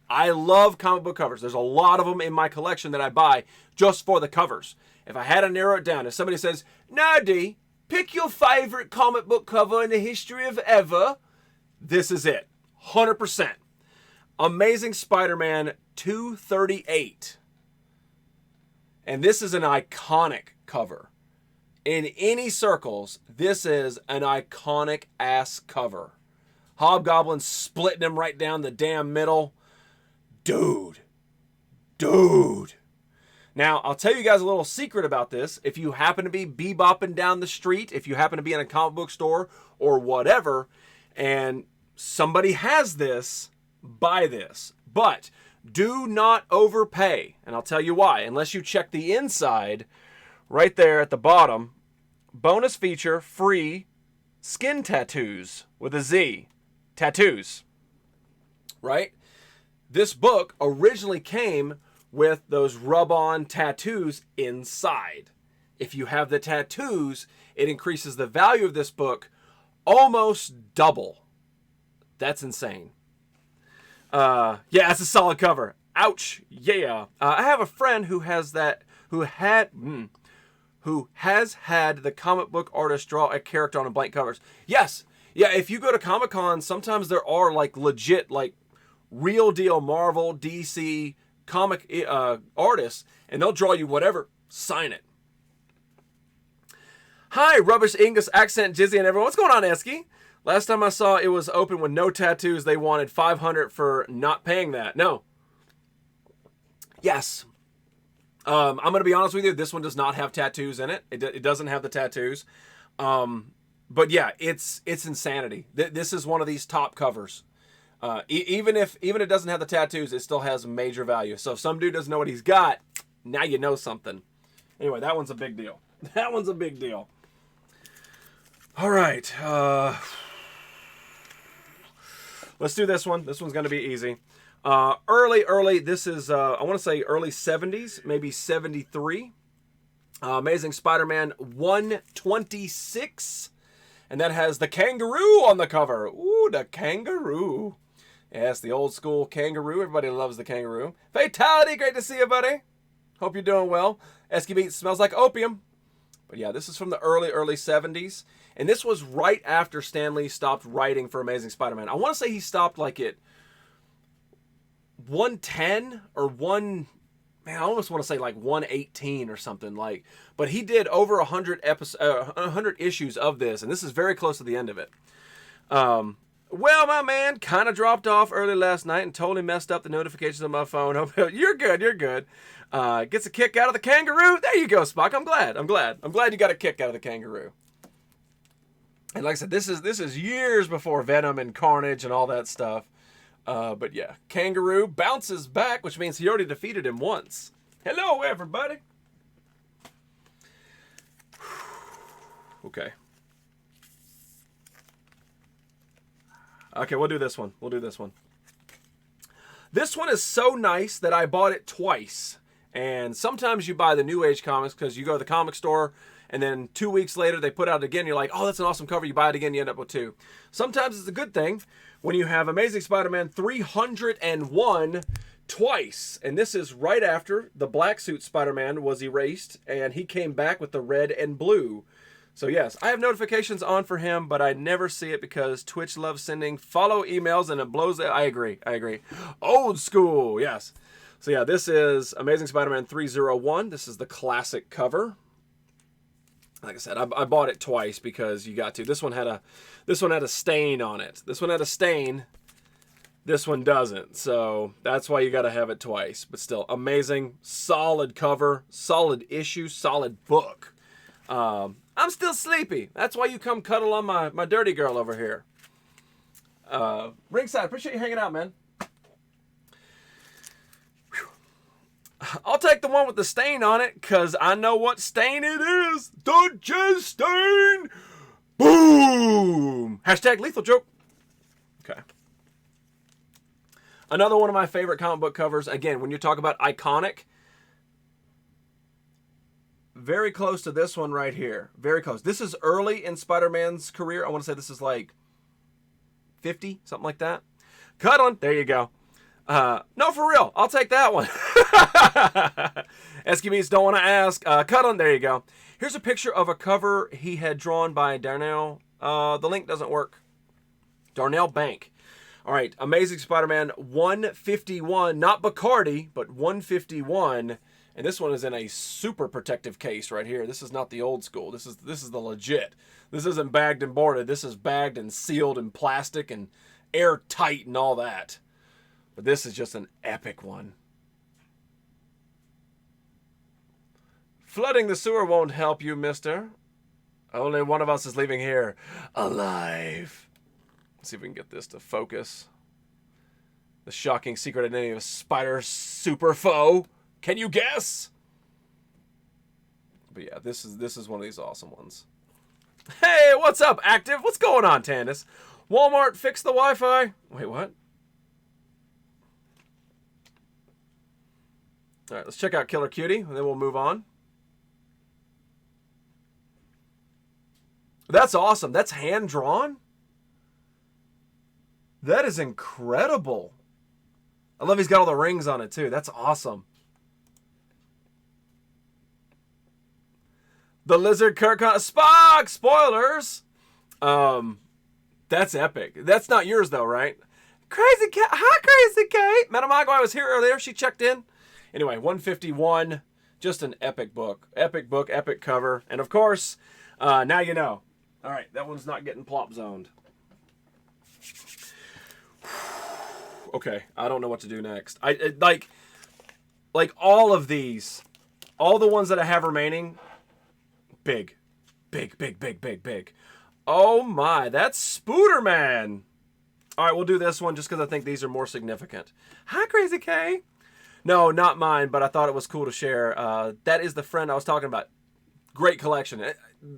I love comic book covers. There's a lot of them in my collection that I buy just for the covers. If I had to narrow it down, if somebody says, Nerdy, pick your favorite comic book cover in the history of ever, this is it. 100%. Amazing Spider-Man 238. And this is an iconic cover. In any circles, this is an iconic ass cover. Hobgoblin splitting him right down the damn middle. Dude. Now, I'll tell you guys a little secret about this. If you happen to be bebopping down the street, if you happen to be in a comic book store or whatever, and somebody has this, buy this. But do not overpay. And I'll tell you why. Unless you check the inside, right there at the bottom, bonus feature, free skin tattoos with a Z. Tattoos. Right? This book originally came with those rub-on tattoos inside. If you have the tattoos, it increases the value of this book almost double. That's insane. Yeah, it's a solid cover. Ouch. Yeah. I have a friend who has that, who has had the comic book artist draw a character on a blank covers. Yes. Yeah, if you go to Comic-Con, sometimes there are like legit, like real deal Marvel, DC comic artists, and they'll draw you whatever. Sign it. Hi, Rubbish English Accent Jizzy and everyone. What's going on, Esky? Last time I saw it was open with no tattoos. They wanted $500 for not paying that. No. Yes. I'm going to be honest with you. This one does not have tattoos in it. It doesn't have the tattoos. But yeah, it's insanity. This is one of these top covers. Even if it doesn't have the tattoos, it still has major value. So if some dude doesn't know what he's got, now you know something. Anyway, that one's a big deal. That one's a big deal. All right. Let's do this one. This one's going to be easy. Early. This is, I want to say early 70s, maybe 73. Amazing Spider-Man 126. And that has the kangaroo on the cover. Ooh, the kangaroo. Yes, the old school kangaroo. Everybody loves the kangaroo. Fatality, great to see you, buddy. Hope you're doing well. Esky Beat smells like opium. But yeah, this is from the early 70s. And this was right after Stan Lee stopped writing for Amazing Spider-Man. I want to say he stopped like at 110 or 1... Man, I almost want to say like 118 or something. But he did over 100 issues of this. And this is very close to the end of it. Well, my man kind of dropped off early last night and totally messed up the notifications on my phone. You're good. Gets a kick out of the kangaroo. There you go, Spock. I'm glad you got a kick out of the kangaroo. And like I said, this is years before Venom and Carnage and all that stuff. But yeah, kangaroo bounces back, which means he already defeated him once. Hello, everybody. Okay. Okay, we'll do this one. This one is so nice that I bought it twice. And sometimes you buy the New Age comics because you go to the comic store and then 2 weeks later they put out again. You're like, oh, that's an awesome cover. You buy it again, you end up with two. Sometimes it's a good thing when you have Amazing Spider-Man 301 twice. And this is right after the black suit Spider-Man was erased and he came back with the red and blue. So yes, I have notifications on for him, but I never see it because Twitch loves sending follow emails and it blows it. I agree. Old school, yes. So yeah, this is Amazing Spider-Man 301. This is the classic cover. Like I said, I bought it twice because you got to. This one had a stain on it. This one had a stain. This one doesn't. So that's why you got to have it twice. But still, amazing, solid cover, solid issue, solid book. I'm still sleepy. That's why you come cuddle on my dirty girl over here. Ringside, appreciate you hanging out, man. I'll take the one with the stain on it because I know what stain it is. The J stain. Boom. Hashtag lethal joke. Okay. Another one of my favorite comic book covers. Again, when you talk about iconic, very close to this one right here. Very close. This is early in Spider-Man's career. I want to say this is like 50, something like that. Cut on. There you go. No, for real. I'll take that one. Esky don't want to ask. Cut on. There you go. Here's a picture of a cover he had drawn by Darnell. The link doesn't work. Darnell Bank. All right. Amazing Spider-Man 151. Not Bacardi, but 151. And this one is in a super protective case right here. This is not the old school. This is the legit. This isn't bagged and boarded. This is bagged and sealed in plastic and airtight and all that. But this is just an epic one. Flooding the sewer won't help you, mister. Only one of us is leaving here alive. Let's see if we can get this to focus. The shocking secret identity of Spider Super Foe. Can you guess? But yeah, this is one of these awesome ones. Hey, what's up, Active? What's going on, Tandis? Walmart fixed the Wi-Fi. Wait, what? All right, let's check out Killer Cutie, and then we'll move on. That's awesome. That's hand-drawn? That is incredible. I love he's got all the rings on it, too. That's awesome. The Lizard Kirk Spock! Spoilers! That's epic. That's not yours, though, right? Crazy Cat. Hi, Crazy Kate. Madam Agua was here earlier. She checked in. Anyway, 151. Just an epic book. Epic book, epic cover. And, of course, now you know. All right, that one's not getting plop zoned. Okay, I don't know what to do next. Like all of these, all the ones that I have remaining, big. Oh my, that's Spooderman. All right, we'll do this one just because I think these are more significant. Hi, Crazy K. No, not mine, but I thought it was cool to share. That is the friend I was talking about. Great collection.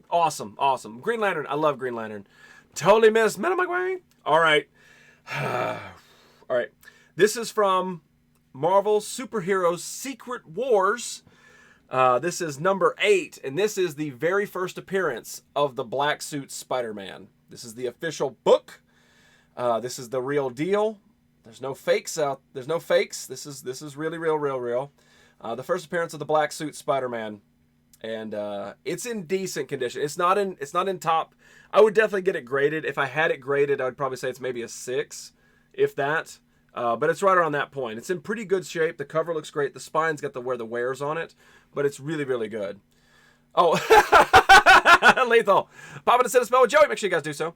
awesome, awesome. Green Lantern, I love Green Lantern. Totally missed Metal McGuire. All right. All right. This is from Marvel Superheroes Secret Wars. This is number 8, and this is the very first appearance of the Black Suit Spider-Man. This is the official book. This is the real deal. There's no fakes out. There's no fakes. This is really real. The first appearance of the Black Suit Spider-Man, and it's in decent condition. It's not in top. I would definitely get it graded. If I had it graded, I would probably say it's maybe a 6, if that. But it's right around that point. It's in pretty good shape. The cover looks great. The spine's got the wears on it, but it's really good. Oh, Lethal. Papa to sit a spell with Joey. Make sure you guys do so.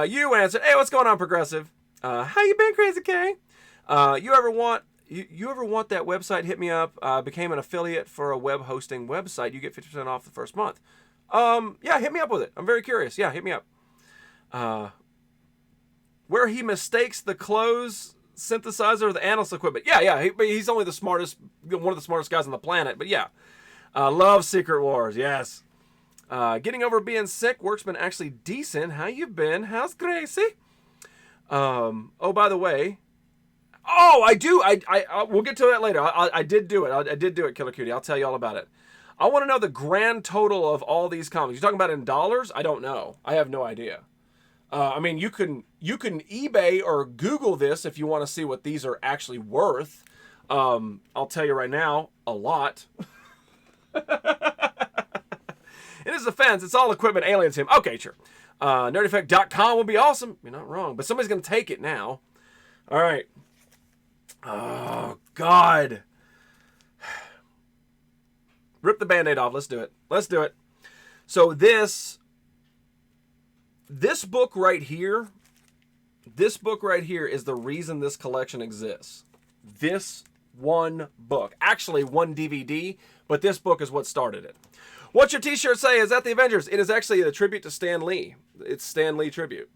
You answered, hey, what's going on, Progressive? How you been, Crazy K? You ever want that website? Hit me up. Became an affiliate for a web hosting website. You get 50% off the first month. Yeah, hit me up with it. I'm very curious. Yeah, hit me up. Where he mistakes the clothes synthesizer or the analyst equipment. Yeah. He's only the smartest, one of the smartest guys on the planet. But yeah, love Secret Wars. Yes. Getting over being sick. Work's been actually decent. How you been? How's Gracie? Oh, by the way. Oh, I do. I we'll get to that later. I did do it. I did do it, Killer Cutie. I'll tell you all about it. I want to know the grand total of all these comics. You're talking about in dollars? I don't know. I have no idea. I mean, you can eBay or Google this if you want to see what these are actually worth. I'll tell you right now, a lot. In his defense, it's all equipment aliens him. Okay, sure. Nerdeffect.com will be awesome. You're not wrong, but somebody's going to take it now. All right. Oh, God. Rip the Band-Aid off. Let's do it. So this book right here, is the reason this collection exists. This one book. Actually, one DVD, but this book is what started it. What's your t-shirt say? Is that the Avengers? It is actually a tribute to Stan Lee. It's Stan Lee tribute.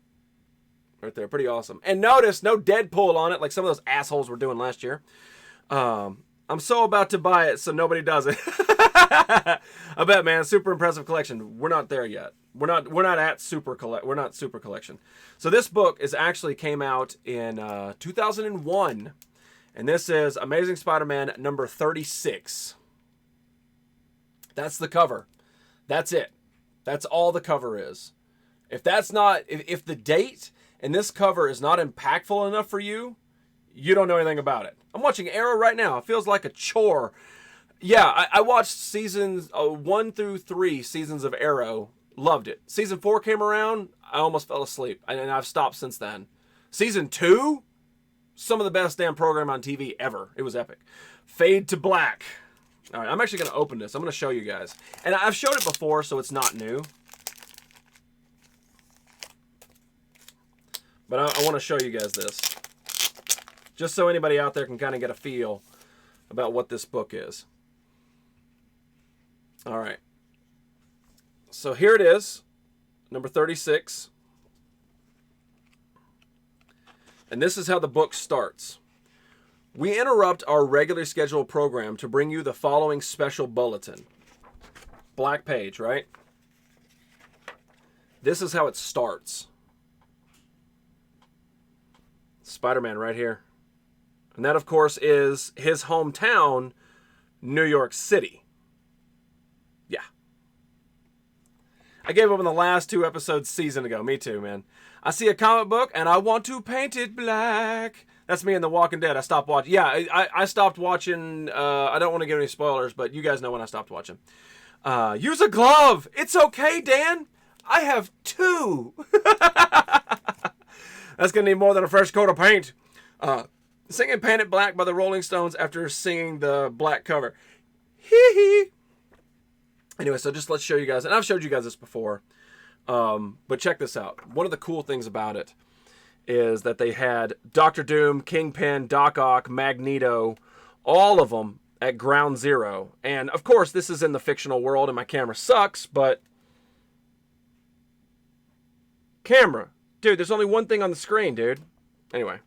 Right there. Pretty awesome. And notice, no Deadpool on it like some of those assholes were doing last year. I'm so about to buy it so nobody does it. I bet, man. Super impressive collection. We're not there yet. We're not at super collection. So this book actually came out in 2001, and this is Amazing Spider-Man number 36. That's the cover. That's it. That's all the cover is. If the date and this cover is not impactful enough for you, you don't know anything about it. I'm watching Arrow right now. It feels like a chore. Yeah, I watched seasons 1 through 3 seasons of Arrow. Loved it. Season 4 came around. I almost fell asleep, and I've stopped since then. Season 2, some of the best damn program on TV ever. It was epic. Fade to Black. All right, I'm actually going to open this. I'm going to show you guys. And I've showed it before, so it's not new. But I want to show you guys this. Just so anybody out there can kind of get a feel about what this book is. All right. So here it is, number 36. And this is how the book starts. We interrupt our regularly scheduled program to bring you the following special bulletin. Black page, right? This is how it starts. Spider-Man right here. And that, of course, is his hometown, New York City. Yeah. I gave up on the last 2 episodes season ago. Me too, man. I see a comic book, and I want to paint it black. That's me in The Walking Dead. I stopped watching. Yeah, I stopped watching. I don't want to give any spoilers, but you guys know when I stopped watching. Use a glove. It's okay, Dan. I have 2. That's going to need more than a fresh coat of paint. Singing Paint It Black by the Rolling Stones after singing the black cover. Hee hee. Anyway, so just let's show you guys. And I've showed you guys this before. But check this out. One of the cool things about it is that they had Doctor Doom, Kingpin, Doc Ock, Magneto, all of them at Ground Zero. And, of course, this is in the fictional world and my camera sucks, but... Camera. Dude, there's only one thing on the screen, dude. Anyway.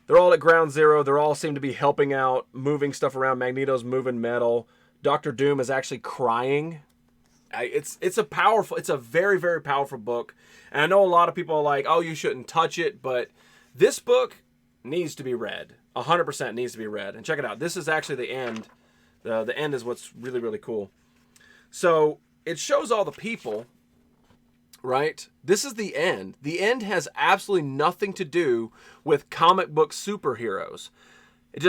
They're all at Ground Zero. They all seem to be helping out, moving stuff around. Magneto's moving metal. Doctor Doom is actually crying. It's a very, very powerful book. And I know a lot of people are like, oh, you shouldn't touch it, but this book needs to be read. 100% needs to be read. And check it out. This is actually the end. The end is what's really, really cool. So it shows all the people, right? This is the end. The end has absolutely nothing to do with comic book superheroes. It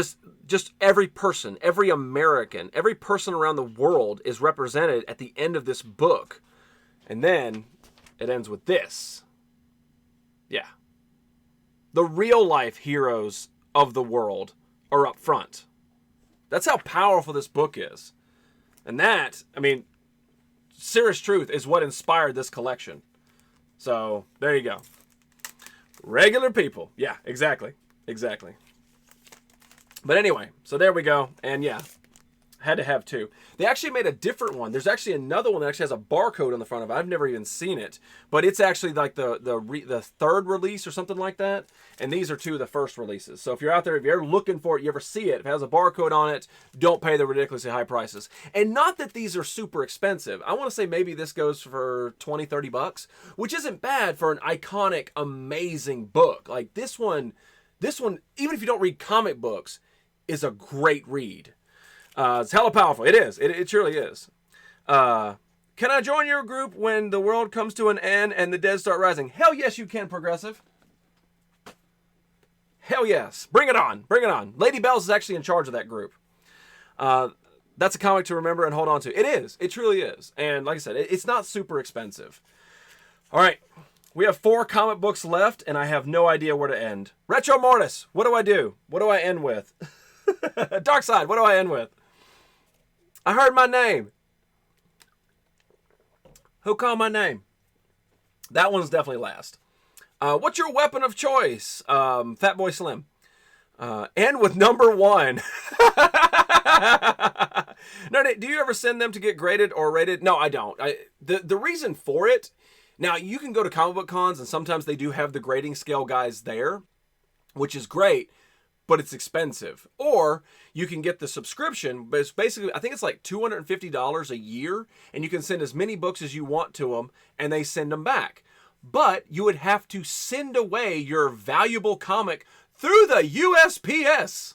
just every person, every American, every person around the world is represented at the end of this book. And then it ends with this. Yeah. The real life heroes of the world are up front. That's how powerful this book is. And that, I mean, serious truth, is what inspired this collection. So, there you go. Regular people. Yeah, exactly. Exactly. But anyway, so there we go. And yeah, had to have two. They actually made a different one. There's actually another one that actually has a barcode on the front of it. I've never even seen it. But it's actually like the third release or something like that. And these are two of the first releases. So if you're out there, if you're ever looking for it, you ever see it, if it has a barcode on it, don't pay the ridiculously high prices. And not that these are super expensive. I want to say maybe this goes for 20, 30 bucks, which isn't bad for an iconic, amazing book. Like this one, even if you don't read comic books, is a great read. It's hella powerful. It is. It surely is. Can I join your group when the world comes to an end and the dead start rising? Hell yes, you can, Progressive. Hell yes. Bring it on. Bring it on. Lady Bells is actually in charge of that group. That's a comic to remember and hold on to. It is. It truly is. And like I said, it's not super expensive. All right. We have 4 comic books left, and I have no idea where to end. Retro Mortis, what do I do? What do I end with? Dark Side, what do I end with? I heard my name. Who called my name? That one's definitely last. What's your weapon of choice? Fat Boy Slim. End with number 1. No, do you ever send them to get graded or rated? No, I don't. The reason for it, now you can go to comic book cons and sometimes they do have the grading scale guys there, which is great. But it's expensive. Or you can get the subscription, but it's basically, I think it's like $250 a year, and you can send as many books as you want to them, and they send them back. But you would have to send away your valuable comic through the USPS.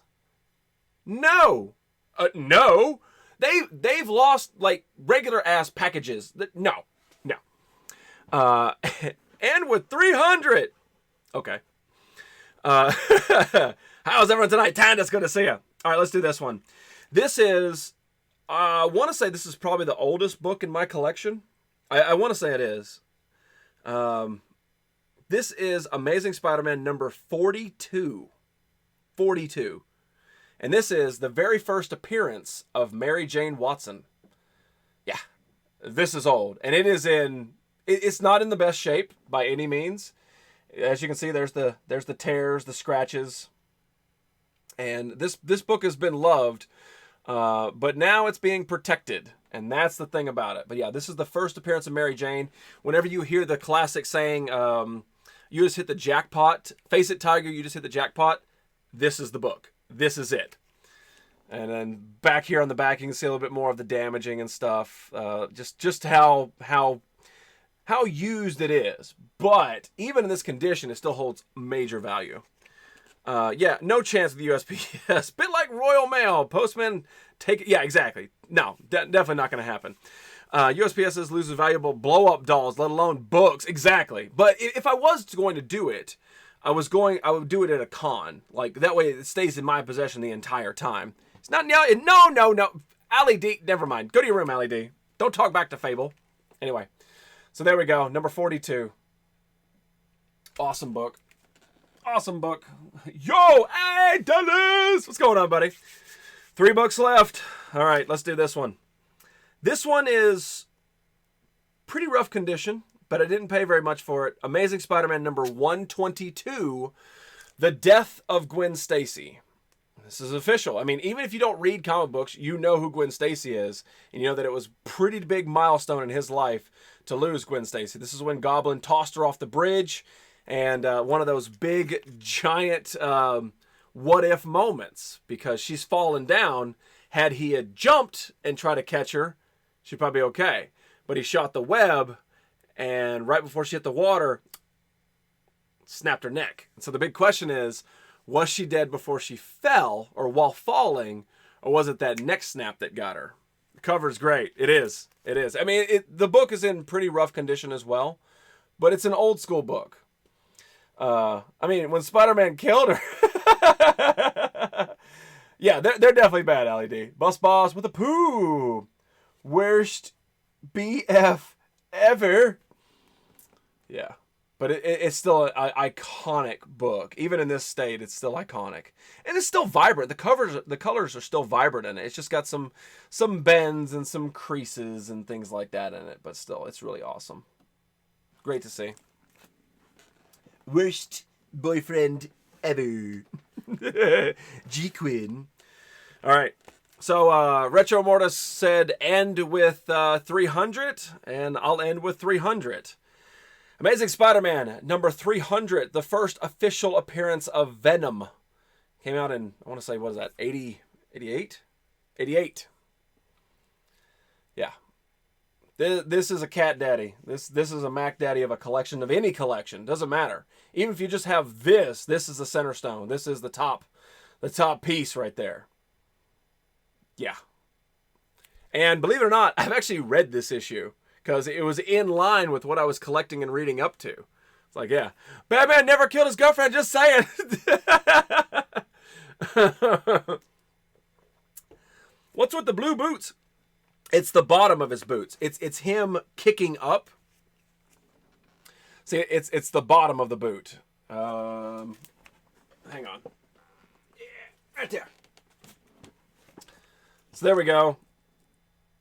No. No. They've lost, like, regular ass packages. No. And with 300. Okay. How's everyone tonight? Tanda's good to see you. All right, let's do this one. This is, I want to say this is probably the oldest book in my collection. I want to say it is. This is Amazing Spider-Man number 42. 42. And this is the very first appearance of Mary Jane Watson. Yeah, this is old. And it is it's not in the best shape by any means. As you can see, there's the tears, the scratches. And this book has been loved, but now it's being protected. And that's the thing about it. But yeah, this is the first appearance of Mary Jane. Whenever you hear the classic saying, you just hit the jackpot, face it, Tiger, you just hit the jackpot, this is the book. This is it. And then back here on the back, you can see a little bit more of the damaging and stuff. Just how used it is. But even in this condition, it still holds major value. Yeah, no chance of the USPS. Bit like Royal Mail. Postman, take it. Yeah, exactly. No, definitely not going to happen. USPS loses valuable blow-up dolls, let alone books. Exactly. But if I was going to do it, I would do it at a con. Like, that way it stays in my possession the entire time. It's not, no. Allie D, never mind. Go to your room, Allie D. Don't talk back to Fable. Anyway, so there we go. Number 42. Awesome book. Awesome book. Yo, hey, Dennis! What's going on, buddy? 3 books left. All right, let's do this one. This one is pretty rough condition, but I didn't pay very much for it. Amazing Spider-Man number 122, The Death of Gwen Stacy. This is official. I mean, even if you don't read comic books, you know who Gwen Stacy is, and you know that it was a pretty big milestone in his life to lose Gwen Stacy. This is when Goblin tossed her off the bridge. And one of those big, giant what-if moments. Because she's fallen down. Had he had jumped and tried to catch her, she'd probably be okay. but he shot the web, and right before she hit the water, snapped her neck. And so the big question is, was she dead before she fell or while falling, or was it that neck snap that got her? The cover's great. It is. It is. I mean, the book is in pretty rough condition as well, but it's an old school book. I mean, when Spider-Man killed her, yeah, they're definitely bad, Allie D. Bus Boss with a poo. Worst BF ever. Yeah. But it's still an iconic book. Even in this state, it's still iconic. And it's still vibrant. The colors are still vibrant in it. It's just got some bends and some creases and things like that in it. But still, it's really awesome. Great to see. Worst boyfriend ever. G Quinn. All right. So Retro Mortis said end with 300, and I'll end with 300. Amazing Spider-Man number 300, the first official appearance of Venom. Came out in, I want to say, what is that, 88? 88. Yeah. This is a cat daddy. This is a Mac daddy of a collection, of any collection. Doesn't matter. Even if you just have this is the center stone. This is the top piece right there. Yeah. And believe it or not, I've actually read this issue because it was in line with what I was collecting and reading up to. It's like, yeah, Batman never killed his girlfriend, just saying. What's with the blue boots? It's the bottom of his boots. It's him kicking up. See, it's the bottom of the boot. Hang on. Yeah, right there. So there we go.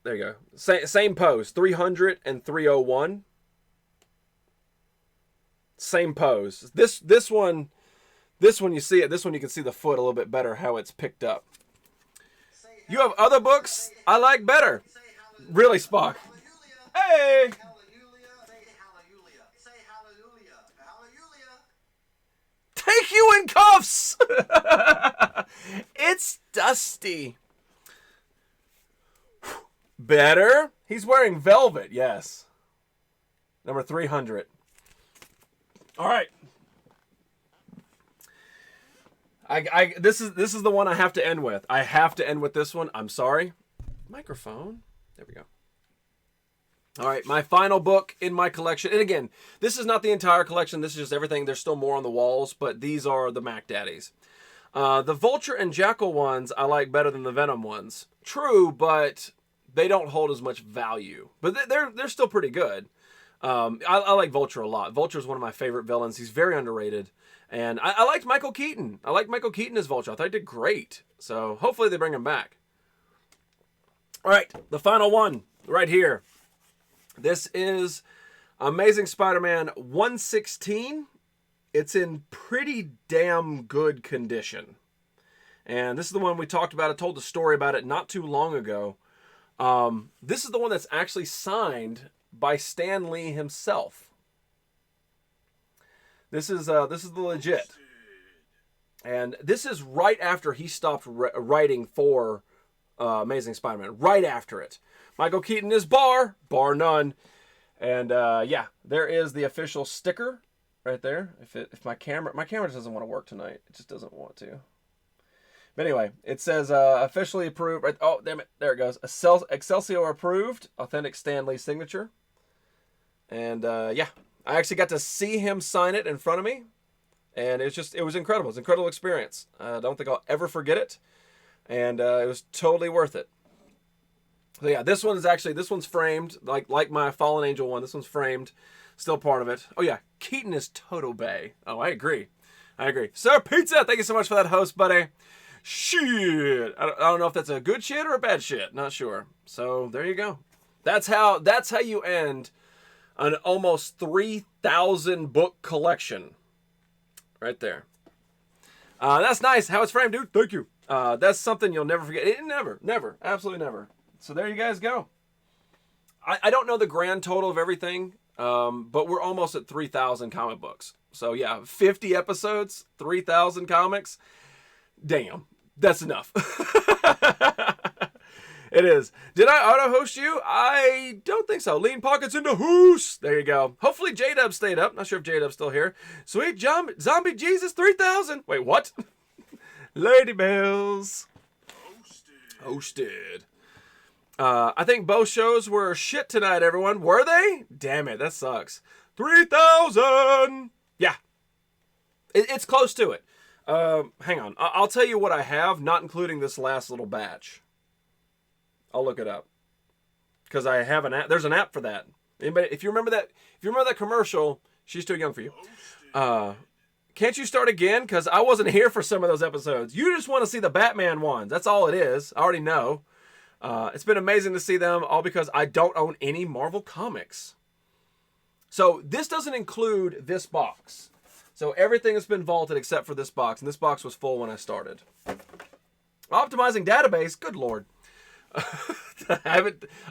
There you go. Same pose. 300 and 301. Same pose. This one you see it. This one you can see the foot a little bit better, how it's picked up. You have other books I like better. Really, Spock. Hey! Take you in cuffs! It's Dusty. Better. He's wearing velvet, yes. Number 300. All right. This is the one I have to end with. I have to end with this one. I'm sorry. Microphone. There we go. All right, my final book in my collection. And again, this is not the entire collection. This is just everything. There's still more on the walls, but these are the Mac Daddies. The Vulture and Jackal ones I like better than the Venom ones. True, but they don't hold as much value. But they're still pretty good. I like Vulture a lot. Vulture is one of my favorite villains. He's very underrated. And I liked Michael Keaton. I liked Michael Keaton as Vulture. I thought he did great. So hopefully they bring him back. All right, the final one right here. This is Amazing Spider-Man 116. It's in pretty damn good condition. And this is the one we talked about. I told the story about it not too long ago. This is the one that's actually signed by Stan Lee himself. This is the legit. And this is right after he stopped writing for Amazing Spider-Man. Right after it. Michael Keaton is bar none. And yeah, there is the official sticker right there. If my camera doesn't want to work tonight. It just doesn't want to. But anyway, it says officially approved. Right, oh, damn it. There it goes. Excelsior approved. Authentic Stan Lee signature. And yeah, I actually got to see him sign it in front of me. And it was incredible. It's an incredible experience. I don't think I'll ever forget it. And it was totally worth it. So yeah, this one's framed, like my Fallen Angel one. This one's framed, still part of it. Oh yeah, Keaton is Toto Bay. Oh, I agree. Sir Pizza, thank you so much for that host, buddy. Shit, I don't know if that's a good shit or a bad shit. Not sure. So there you go. That's how you end an almost 3,000 book collection. Right there. That's nice. How it's framed, dude. Thank you. That's something you'll never forget. Never, absolutely never. So there you guys go. I don't know the grand total of everything, but we're almost at 3,000 comic books. So yeah, 50 episodes, 3,000 comics. Damn, that's enough. It is. Did I auto-host you? I don't think so. Lean Pockets into Hoos. There you go. Hopefully J-Dub stayed up. Not sure if J-Dub's still here. Sweet Zombie Jesus 3000. Wait, what? Lady Bells. Hosted. I think both shows were shit tonight, everyone. Were they? Damn it, that sucks. 3,000. Yeah. It's close to it. Hang on. I'll tell you what I have, not including this last little batch. I'll look it up. Because I have an app. There's an app for that. Anybody, if you remember that commercial, she's too young for you. Can't you start again? Because I wasn't here for some of those episodes. You just want to see the Batman ones. That's all it is. I already know. It's been amazing to see them, all because I don't own any Marvel comics. So this doesn't include this box. So everything has been vaulted except for this box. And this box was full when I started. Optimizing database. Good Lord.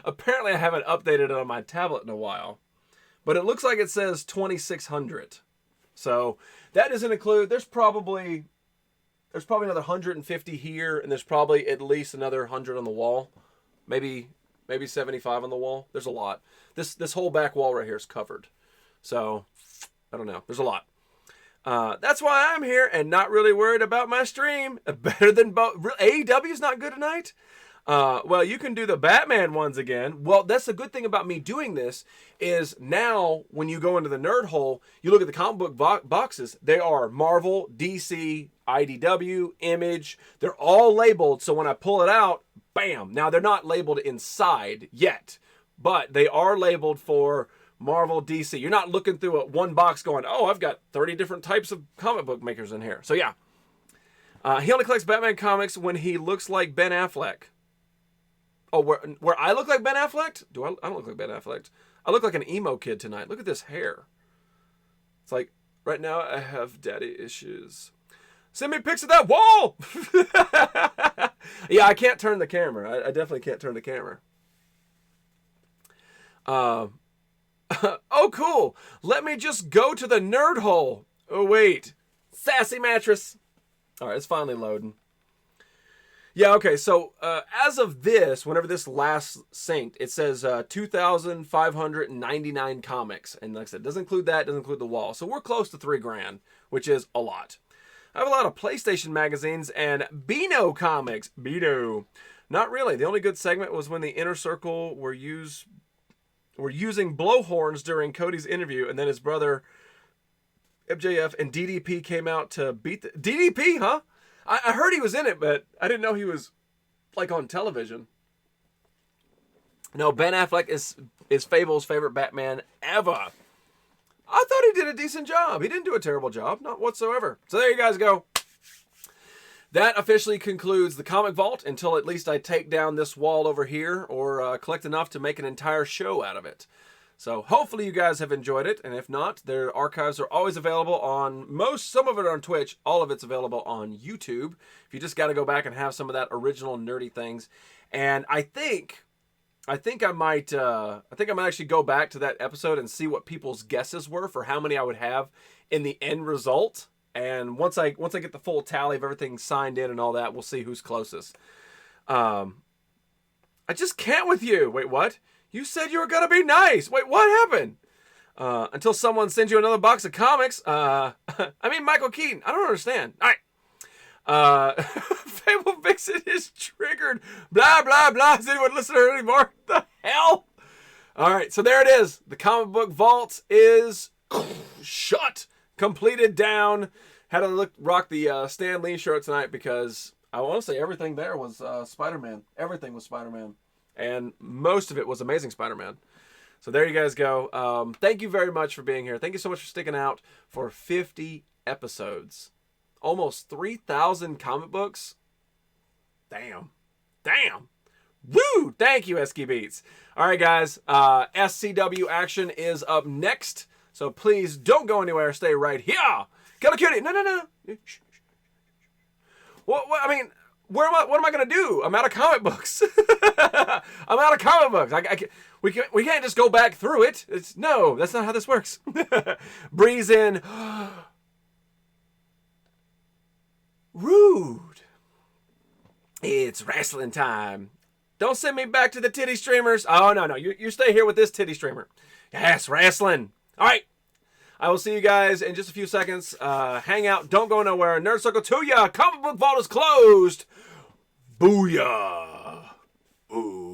Apparently I haven't updated it on my tablet in a while. But it looks like it says 2,600. So that doesn't include, there's probably another 150 here, and there's probably at least another 100 on the wall. Maybe 75 on the wall. There's a lot. This whole back wall right here is covered. So, I don't know. There's a lot. That's why I'm here and not really worried about my stream. Better than both. AEW's not good tonight? Well, you can do the Batman ones again. Well, that's the good thing about me doing this is now when you go into the nerd hole, you look at the comic book boxes. They are Marvel, DC, IDW, Image. They're all labeled. So when I pull it out, bam. Now they're not labeled inside yet, but they are labeled for Marvel, DC. You're not looking through one box going, oh, I've got 30 different types of comic book makers in here. So yeah. He only collects Batman comics when he looks like Ben Affleck. Oh, where I look like Ben Affleck? I don't look like Ben Affleck. I look like an emo kid tonight. Look at this hair. It's like, right now I have daddy issues. Send me pics of that wall! Yeah, I can't turn the camera. I definitely can't turn the camera. Oh, cool. Let me just go to the nerd hole. Oh, wait. Sassy mattress. All right, it's finally loading. Yeah, okay, so as of this, whenever this last synced, it says 2,599 comics. And like I said, it doesn't include that, doesn't include the wall. So we're close to $3,000, which is a lot. I have a lot of PlayStation magazines and Beano comics. Beano. Not really. The only good segment was when the Inner Circle were using blowhorns during Cody's interview, and then his brother MJF and DDP came out to beat the... DDP, huh? I heard he was in it, but I didn't know he was, like, on television. No, Ben Affleck is Fable's favorite Batman ever. I thought he did a decent job. He didn't do a terrible job. Not whatsoever. So there you guys go. That officially concludes the Comic Vault until at least I take down this wall over here or collect enough to make an entire show out of it. So hopefully you guys have enjoyed it, and if not, their archives are always available on some of it on Twitch, all of it's available on YouTube. If you just got to go back and have some of that original nerdy things. And I think I might actually go back to that episode and see what people's guesses were for how many I would have in the end result. And once I get the full tally of everything signed in and all that, we'll see who's closest. I just can't with you. Wait, what? You said you were going to be nice. Wait, what happened? Until someone sends you another box of comics. I mean, Michael Keaton. I don't understand. All right. Fable Vixen is triggered. Blah, blah, blah. Does anyone listen to her anymore? The hell? All right. So there it is. The comic book vault is shut. Completed down. Had to rock the Stan Lee shirt tonight because I want to say everything there was Spider-Man. Everything was Spider-Man. And most of it was Amazing Spider-Man. So there you guys go. Thank you very much for being here. Thank you so much for sticking out for 50 episodes. Almost 3,000 comic books. Damn. Woo! Thank you, SK Beats. All right, guys. SCW action is up next. So please don't go anywhere. Stay right here. Killer Cutie. No. What? I mean... What am I going to do? I'm out of comic books. I'm out of comic books. We can't just go back through it. No, that's not how this works. Breeze in. Rude. It's wrestling time. Don't send me back to the titty streamers. Oh, no. You stay here with this titty streamer. Yes, wrestling. All right. I will see you guys in just a few seconds. Hang out. Don't go nowhere. Nerd Circle to ya. Comic Book Vault is closed. Booyah. Ooh.